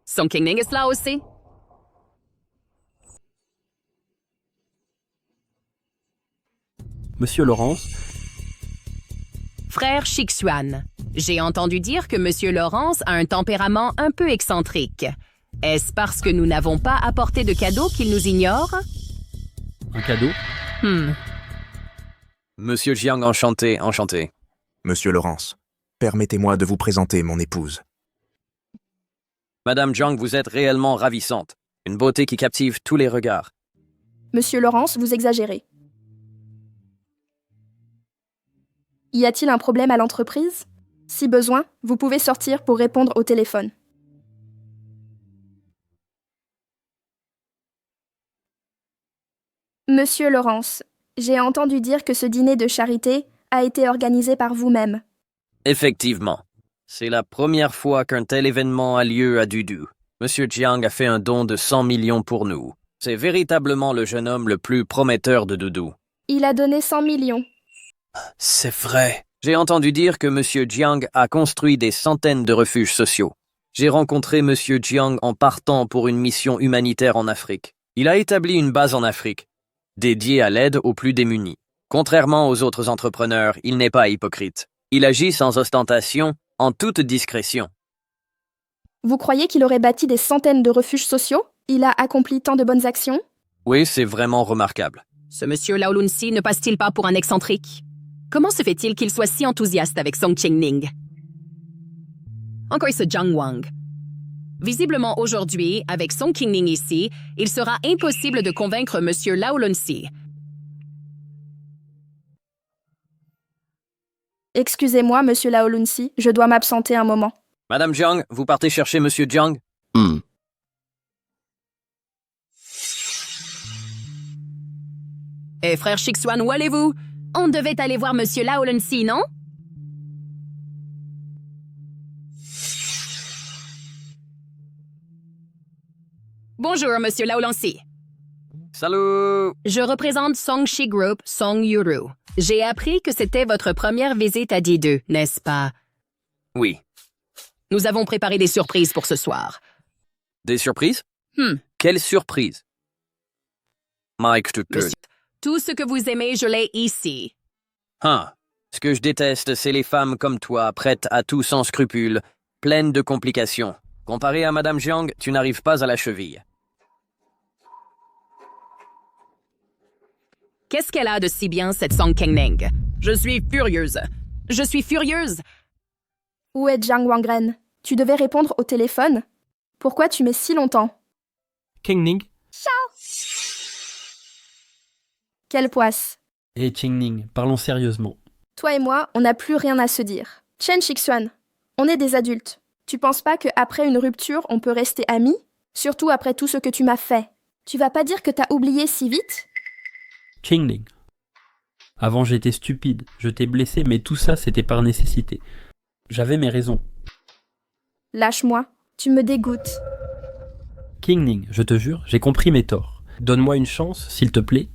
Song Qingning est là aussi. Monsieur Lawrence, Frère Shixuan, j'ai entendu dire que Monsieur Lawrence a un tempérament un peu excentrique. Est-ce parce que nous n'avons pas apporté de cadeau qu'il nous ignore? un cadeau? Monsieur Jiang, enchanté, enchanté. Monsieur Lawrence, permettez-moi de vous présenter mon épouse. Madame Jiang, vous êtes réellement ravissante. Une beauté qui captive tous les regards. Monsieur Lawrence, vous exagérez. Y a-t-il un problème à l'entreprise? Si besoin, vous pouvez sortir pour répondre au téléphone. Monsieur Lawrence, j'ai entendu dire que ce dîner de charité a été organisé par vous-même. Effectivement. C'est la première fois qu'un tel événement a lieu à Dudu. Monsieur Jiang a fait un don de 100 millions pour nous. C'est véritablement le jeune homme le plus prometteur de Dudu. Il a donné 100 millions. C'est vrai. J'ai entendu dire que Monsieur Jiang a construit des centaines de refuges sociaux. J'ai rencontré Monsieur Jiang en partant pour une mission humanitaire en Afrique. Il a établi une base en Afrique, dédiée à l'aide aux plus démunis. Contrairement aux autres entrepreneurs, il n'est pas hypocrite. Il agit sans ostentation, en toute discrétion. Vous croyez qu'il aurait bâti des centaines de refuges sociaux? Il a accompli tant de bonnes actions? Oui, c'est vraiment remarquable. Ce monsieur Lao Lunsi ne passe-t-il pas pour un excentrique? Comment se fait-il qu'il soit si enthousiaste avec Song Qingning? Encore ce Jiang Wang. Visiblement aujourd'hui, avec Song Qingning ici, il sera impossible de convaincre monsieur Lao Lunsi. Excusez-moi, Monsieur Laolunsi, je dois m'absenter un moment. Madame Jiang, vous partez chercher Monsieur Jiang? Eh frère Shixuan, où allez-vous? On devait aller voir monsieur Lao Lunsi, non? Bonjour, monsieur Lao Lunsi. Salut! Je représente Songshi Group, Song Yuru. J'ai appris que c'était votre première visite à D2, n'est-ce pas? Oui. Nous avons préparé des surprises pour ce soir. Des surprises? Quelle surprise? Mike, Monsieur, tout ce que vous aimez, je l'ai ici. Ce que je déteste, c'est les femmes comme toi, prêtes à tout sans scrupules, pleines de complications. Comparé à Madame Jiang, tu n'arrives pas à la cheville. Qu'est-ce qu'elle a de si bien, cette Song Qingning? Je suis furieuse. Je suis furieuse. Où est Jiang Wangren? Tu devais répondre au téléphone? Pourquoi tu mets si longtemps? Qingning Quelle poisse! et Qingning, parlons sérieusement. Toi et moi, on n'a plus rien à se dire. Chen Shixuan, on est des adultes. Tu penses pas qu'après une rupture, on peut rester amis? Surtout après tout ce que tu m'as fait. Tu vas pas dire que t'as oublié si vite? Qingling. Avant j'étais stupide, je t'ai blessé, mais tout ça c'était par nécessité. J'avais mes raisons. Lâche-moi, tu me dégoûtes. Qingling, je te jure, j'ai compris mes torts. Donne-moi une chance, s'il te plaît.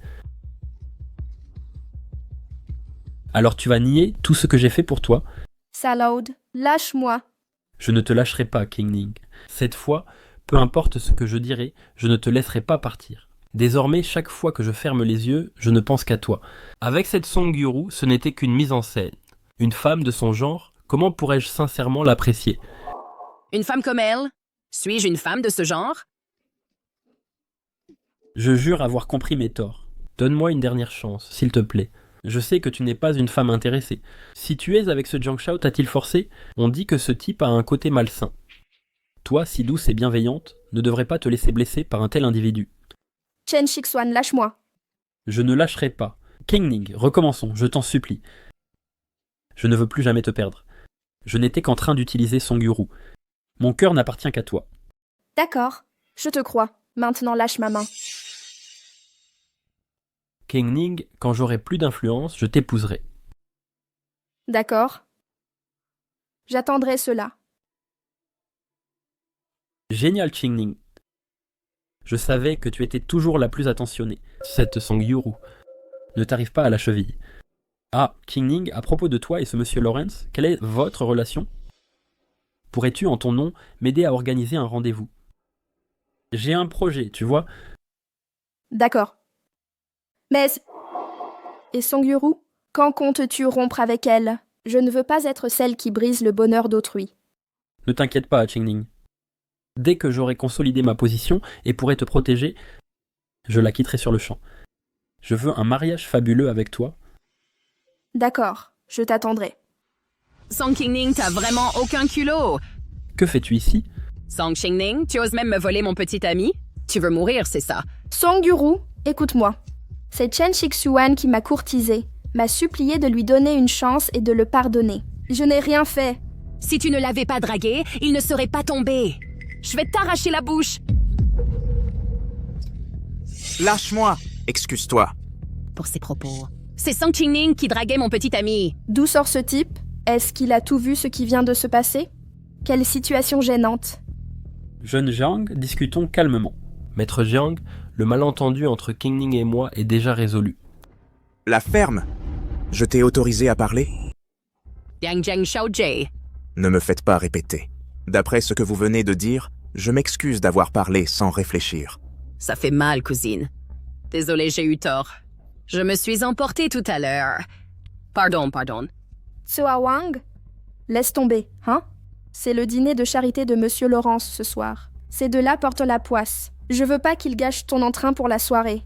Alors tu vas nier tout ce que j'ai fait pour toi? Salaud, lâche-moi. Je ne te lâcherai pas, Qingling. Cette fois, peu importe ce que je dirai, je ne te laisserai pas partir. Désormais, chaque fois que je ferme les yeux, je ne pense qu'à toi. Avec cette Song Yuru, ce n'était qu'une mise en scène. Une femme de son genre, comment pourrais-je sincèrement l'apprécier? Une femme comme elle? Suis-je une femme de ce genre? Je jure avoir compris mes torts. Donne-moi une dernière chance, s'il te plaît. Je sais que tu n'es pas une femme intéressée. Si tu es avec ce Jiang Shao, t'a-t-il forcé? On dit que ce type a un côté malsain. Toi, si douce et bienveillante, ne devrais pas te laisser blesser par un tel individu. Chen Shixuan, lâche-moi. Je ne lâcherai pas. Qingling, recommençons, je t'en supplie. Je ne veux plus jamais te perdre. Je n'étais qu'en train d'utiliser Song Yuru. Mon cœur n'appartient qu'à toi. D'accord, je te crois. Maintenant lâche ma main. Qingling, quand j'aurai plus d'influence, je t'épouserai. D'accord. J'attendrai cela. Génial, Qingling. Je savais que tu étais toujours la plus attentionnée. Cette Song Yuru ne t'arrive pas à la cheville. Ah, Qingning, à propos de toi et ce monsieur Lawrence, quelle est votre relation? Pourrais-tu, en ton nom, m'aider à organiser un rendez-vous? J'ai un projet, tu vois. D'accord. Mais... Et Songyuru, quand comptes-tu rompre avec elle? Je ne veux pas être celle qui brise le bonheur d'autrui. Ne t'inquiète pas, Qingning. Dès que j'aurai consolidé ma position et pourrai te protéger, je la quitterai sur le champ. Je veux un mariage fabuleux avec toi. D'accord, je t'attendrai. Song Qingning, t'as vraiment aucun culot. Que fais-tu ici? Song Qingning, tu oses même me voler mon petit ami? Tu veux mourir, c'est ça? Songyuru, écoute-moi. C'est Chen Shixuan qui m'a courtisé, m'a supplié de lui donner une chance et de le pardonner. Je n'ai rien fait. Si tu ne l'avais pas dragué, il ne serait pas tombé. Je vais t'arracher la bouche. Lâche-moi! Excuse-toi. Pour ses propos. C'est Song Qingning qui draguait mon petit ami. D'où sort ce type? Est-ce qu'il a tout vu ce qui vient de se passer? Quelle situation gênante. Jeune Jiang, discutons calmement. Maître Jiang, le malentendu entre Qingning et moi est déjà résolu. La ferme! Je t'ai autorisé à parler? Yang Zheng Shaojie. Ne me faites pas répéter. D'après ce que vous venez de dire, je m'excuse d'avoir parlé sans réfléchir. Ça fait mal, cousine. Désolée, j'ai eu tort. Je me suis emportée tout à l'heure. Pardon. Tsoa Wang? Laisse tomber, hein? C'est le dîner de charité de Monsieur Laurence ce soir. Ces deux-là portent la poisse. Je veux pas qu'ils gâchent ton entrain pour la soirée.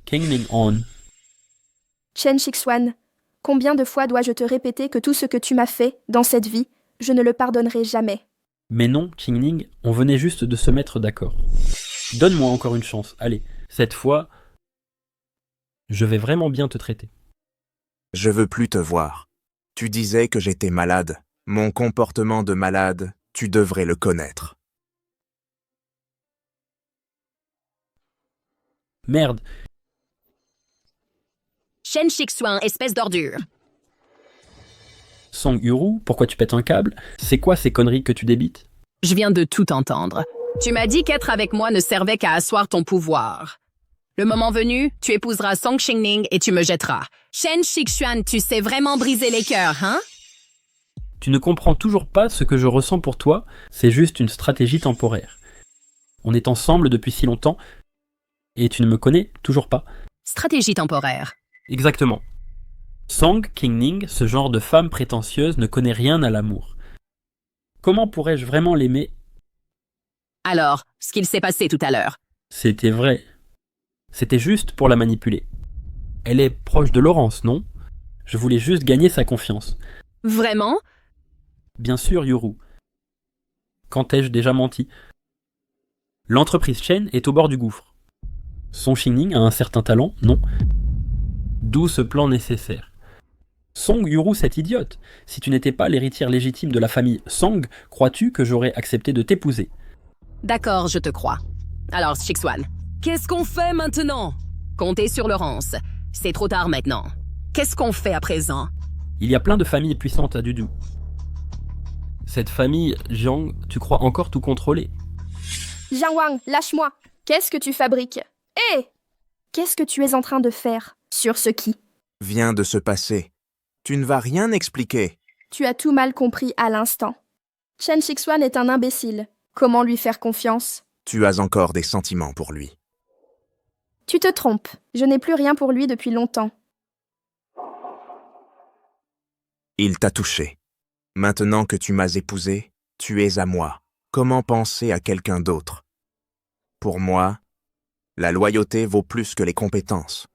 Qingning on. Chen Shixuan, combien de fois dois-je te répéter que tout ce que tu m'as fait, dans cette vie, je ne le pardonnerai jamais. Mais non, Qingning, on venait juste de se mettre d'accord. Donne-moi encore une chance, allez. Cette fois, je vais vraiment bien te traiter. Je veux plus te voir. Tu disais que j'étais malade. Mon comportement de malade, tu devrais le connaître. Merde. Chen Shixuan, espèce d'ordure. Song Yuru, pourquoi tu pètes un câble? C'est quoi ces conneries que tu débites? Je viens de tout entendre. Tu m'as dit qu'être avec moi ne servait qu'à asseoir ton pouvoir. Le moment venu, tu épouseras Song Qingning et tu me jetteras. Chen Shixuan, tu sais vraiment briser les cœurs, hein? Tu ne comprends toujours pas ce que je ressens pour toi, c'est juste une stratégie temporaire. On est ensemble depuis si longtemps, et tu ne me connais toujours pas. Stratégie temporaire. Exactement. Song Qingning, ce genre de femme prétentieuse, ne connaît rien à l'amour. Comment pourrais-je vraiment l'aimer? Alors, ce qu'il s'est passé tout à l'heure. C'était vrai. C'était juste pour la manipuler. Elle est proche de Laurence, non? Je voulais juste gagner sa confiance. Vraiment? Bien sûr, Yuru. Quand ai-je déjà menti? L'entreprise Chen est au bord du gouffre. Song Qingning a un certain talent, non? D'où ce plan nécessaire. Song Yuru, cette idiote. Si tu n'étais pas l'héritière légitime de la famille Song, crois-tu que j'aurais accepté de t'épouser? D'accord, je te crois. Alors, Shixuan, qu'est-ce qu'on fait maintenant? Comptez sur Laurence. C'est trop tard maintenant. Qu'est-ce qu'on fait à présent? Il y a plein de familles puissantes à Dudu. Cette famille, Jiang, tu crois encore tout contrôler? Jiang Wang, lâche-moi. Qu'est-ce que tu fabriques? Hé! Qu'est-ce que tu es en train de faire? Sur ce qui? Vient de se passer. Tu ne vas rien expliquer. Tu as tout mal compris à l'instant. Chen Shixuan est un imbécile. Comment lui faire confiance? Tu as encore des sentiments pour lui. Tu te trompes. Je n'ai plus rien pour lui depuis longtemps. Il t'a touché. Maintenant que tu m'as épousé, tu es à moi. Comment penser à quelqu'un d'autre? Pour moi, la loyauté vaut plus que les compétences.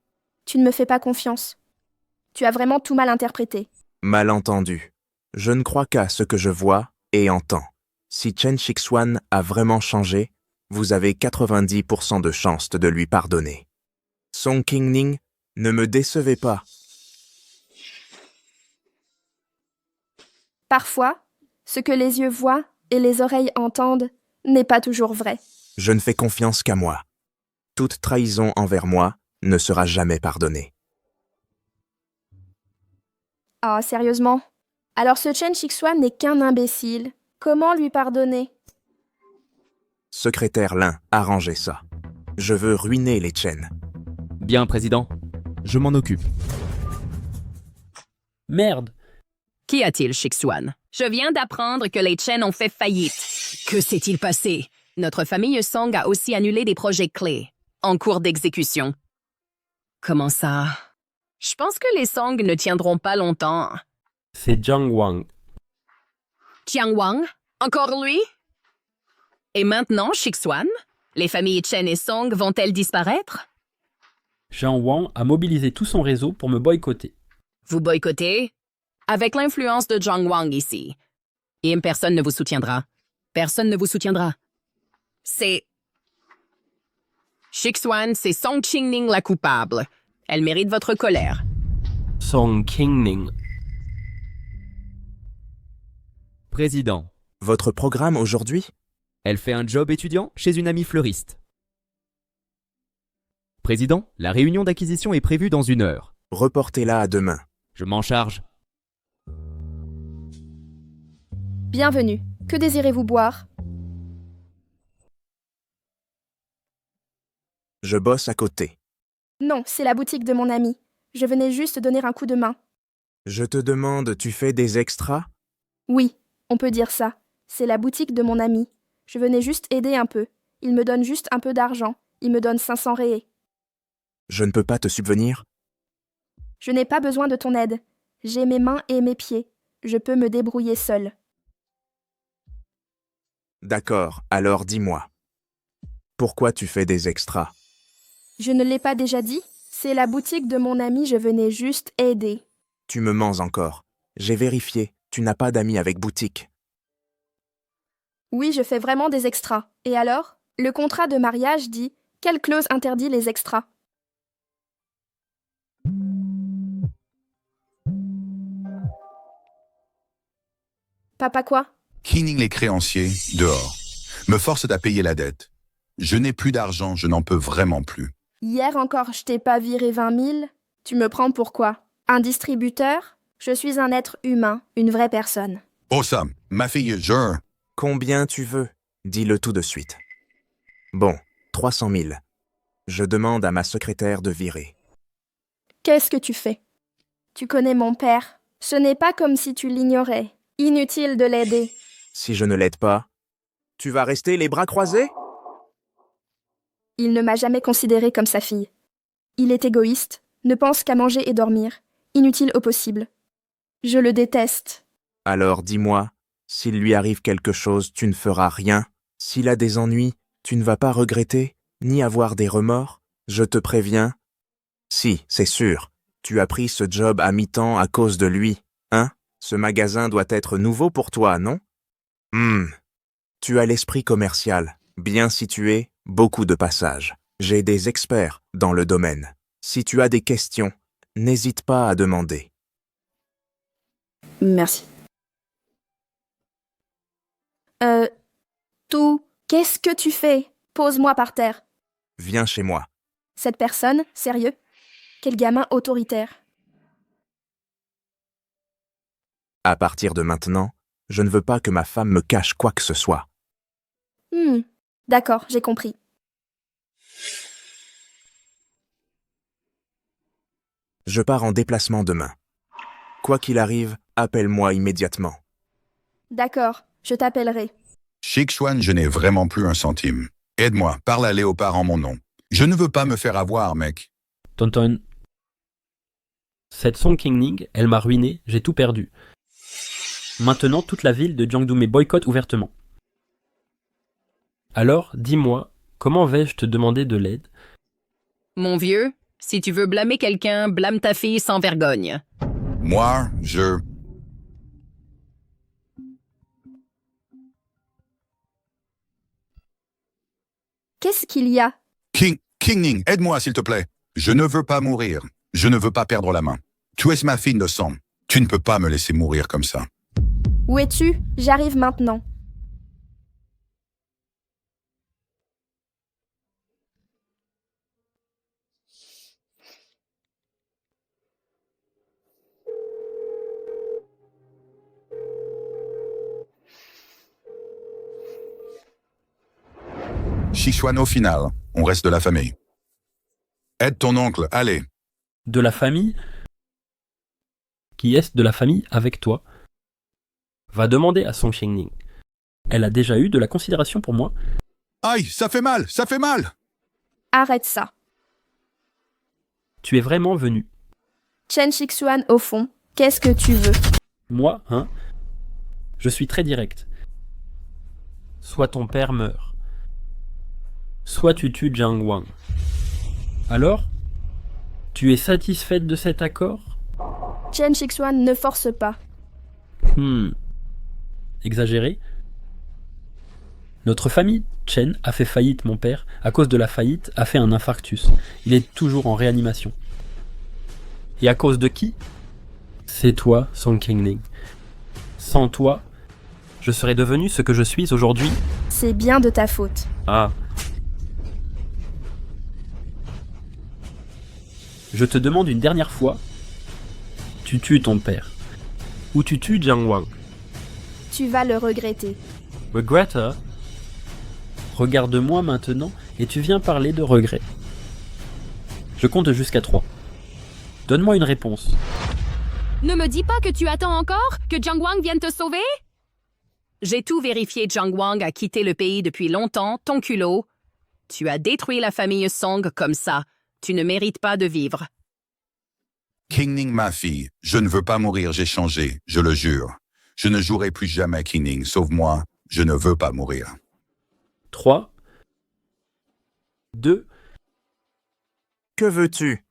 Tu ne me fais pas confiance. Tu as vraiment tout mal interprété. Malentendu. Je ne crois qu'à ce que je vois et entends. Si Chen Shixuan a vraiment changé, vous avez 90% de chances de lui pardonner. Song Qingning, ne me décevez pas. Parfois, ce que les yeux voient et les oreilles entendent n'est pas toujours vrai. Je ne fais confiance qu'à moi. Toute trahison envers moi ne sera jamais pardonnée. Ah, sérieusement? Alors ce Chen Shixuan n'est qu'un imbécile. Comment lui pardonner? Secrétaire Lin, arrangez ça. Je veux ruiner les Chen. Bien, président. Je m'en occupe. Merde! Qu'y a-t-il, Shixuan? Je viens d'apprendre que les Chen ont fait faillite. Que s'est-il passé? Notre famille Song a aussi annulé des projets clés, en cours d'exécution. Comment ça? Je pense que les Song ne tiendront pas longtemps. C'est Jiang Wang. Jiang Wang? Encore lui? Et maintenant, Shixuan? Les familles Chen et Song vont-elles disparaître? Jiang Wang a mobilisé tout son réseau pour me boycotter. Vous boycottez? Avec l'influence de Jiang Wang ici. Et personne ne vous soutiendra. Personne ne vous soutiendra. C'est... Shixuan, c'est Song Qingning la coupable. Elle mérite votre colère. Song Qingning. Président. Votre programme aujourd'hui? Elle fait un job étudiant chez une amie fleuriste. Président, la réunion d'acquisition est prévue dans 1 heure. Reportez-la à demain. Je m'en charge. Bienvenue. Que désirez-vous boire? Je bosse à côté. Non, c'est la boutique de mon ami. Je venais juste donner un coup de main. Je te demande, tu fais des extras? Oui, on peut dire ça. C'est la boutique de mon ami. Je venais juste aider un peu. Il me donne juste un peu d'argent. Il me donne 500 réés. Je ne peux pas te subvenir? Je n'ai pas besoin de ton aide. J'ai mes mains et mes pieds. Je peux me débrouiller seule. D'accord, alors dis-moi. Pourquoi tu fais des extras? Je ne l'ai pas déjà dit? C'est la boutique de mon ami, je venais juste aider. Tu me mens encore. J'ai vérifié, tu n'as pas d'amis avec boutique. Oui, je fais vraiment des extras. Et alors? Le contrat de mariage dit « Quelle clause interdit les extras ?» Papa quoi? Qingning les créanciers, dehors. Me force à payer la dette. Je n'ai plus d'argent, je n'en peux vraiment plus. Hier encore, je t'ai pas viré 20 000. Tu me prends pour quoi? Un distributeur? Je suis un être humain, une vraie personne. Oh ça, ma fille, je... Combien tu veux? Dis-le tout de suite. Bon, 300 000. Je demande à ma secrétaire de virer. Qu'est-ce que tu fais? Tu connais mon père. Ce n'est pas comme si tu l'ignorais. Inutile de l'aider. Si je ne l'aide pas, tu vas rester les bras croisés? Il ne m'a jamais considérée comme sa fille. Il est égoïste, ne pense qu'à manger et dormir, inutile au possible. Je le déteste. Alors dis-moi, s'il lui arrive quelque chose, tu ne feras rien. S'il a des ennuis, tu ne vas pas regretter, ni avoir des remords. Je te préviens. Si, c'est sûr, tu as pris ce job à mi-temps à cause de lui, hein? Ce magasin doit être nouveau pour toi, non? Tu as l'esprit commercial, bien situé, beaucoup de passages. J'ai des experts dans le domaine. Si tu as des questions, n'hésite pas à demander. Merci. Qu'est-ce que tu fais? Pose-moi par terre. Viens chez moi. Cette personne, sérieux? Quel gamin autoritaire. À partir de maintenant, je ne veux pas que ma femme me cache quoi que ce soit. D'accord, j'ai compris. Je pars en déplacement demain. Quoi qu'il arrive, appelle-moi immédiatement. D'accord, je t'appellerai. Shixuan, je n'ai vraiment plus un centime. Aide-moi, parle à Léopard en mon nom. Je ne veux pas me faire avoir, mec. Tonton. Cette Song Qingning, elle m'a ruiné, j'ai tout perdu. Maintenant, toute la ville de Jiangdu me boycotte ouvertement. Alors, dis-moi, comment vais-je te demander de l'aide? Mon vieux, si tu veux blâmer quelqu'un, blâme ta fille sans vergogne. Moi, je... Qu'est-ce qu'il y a? Qingning, aide-moi, s'il te plaît. Je ne veux pas mourir. Je ne veux pas perdre la main. Tu es ma fille de sang. Tu ne peux pas me laisser mourir comme ça. Où es-tu? J'arrive maintenant. Sichuan au final, on reste de la famille. Aide ton oncle, allez. De la famille? Qui est de la famille avec toi? Va demander à Song Qingning. Elle a déjà eu de la considération pour moi. Aïe, ça fait mal, ça fait mal! Arrête ça. Tu es vraiment venu. Chen Shixuan au fond, qu'est-ce que tu veux? Moi, hein? Je suis très direct. Soit ton père meurt, soit tu tues Jiang Wang. Alors? Tu es satisfaite de cet accord? Chen Shixuan ne force pas. Exagéré? Notre famille, Chen, a fait faillite, mon père, à cause de la faillite, a fait un infarctus. Il est toujours en réanimation. Et à cause de qui? C'est toi, Song Qingning. Sans toi, je serais devenu ce que je suis aujourd'hui. C'est bien de ta faute. Ah. Je te demande une dernière fois. Tu tues ton père. Ou tu tues Jiang Wang. Tu vas le regretter. Regretter? Regarde-moi maintenant et tu viens parler de regret. Je compte jusqu'à 3. Donne-moi une réponse. Ne me dis pas que tu attends encore que Jiang Wang vienne te sauver? J'ai tout vérifié. Jiang Wang a quitté le pays depuis longtemps, ton culot. Tu as détruit la famille Song comme ça. Tu ne mérites pas de vivre. Qingning, ma fille, je ne veux pas mourir, j'ai changé, je le jure. Je ne jouerai plus jamais Qingning, sauve-moi, je ne veux pas mourir. 3, 2, Que veux-tu?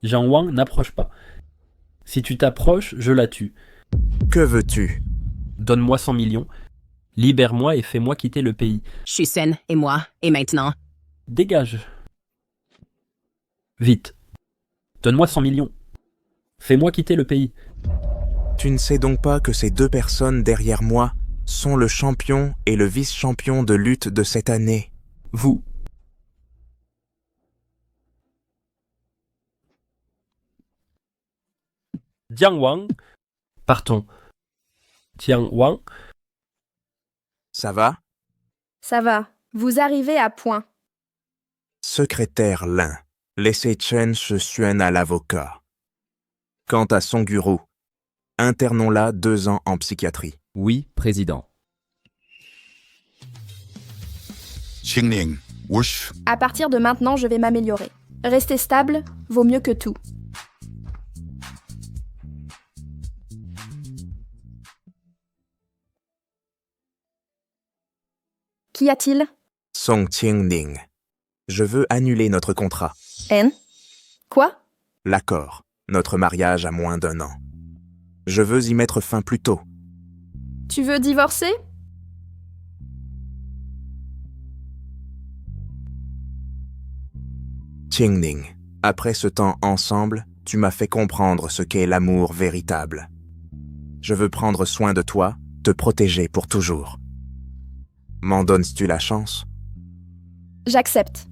Jiang Wang n'approche pas. Si tu t'approches, je la tue. Que veux-tu? Donne-moi 100 millions. Libère-moi et fais-moi quitter le pays. Shusen et moi, et maintenant? Dégage. Vite. Donne-moi 100 millions. Fais-moi quitter le pays. Tu ne sais donc pas que ces deux personnes derrière moi sont le champion et le vice-champion de lutte de cette année? Vous. Jiang Wang. Partons. Jiang Wang. Ça va? Ça va. Vous arrivez à point. Secrétaire Lin, laissez Chen Shixuan à l'avocat. Quant à Song Guru, internons-la 2 ans en psychiatrie. Oui, président. Qingning, whoosh. À partir de maintenant, je vais m'améliorer. Rester stable vaut mieux que tout. Qu'y a-t-il? Song Qingning, je veux annuler notre contrat. N? Quoi? L'accord, notre mariage à moins d'1 an. Je veux y mettre fin plus tôt. Tu veux divorcer? Qingning, après ce temps ensemble, tu m'as fait comprendre ce qu'est l'amour véritable. Je veux prendre soin de toi, te protéger pour toujours. M'en donnes-tu la chance? J'accepte.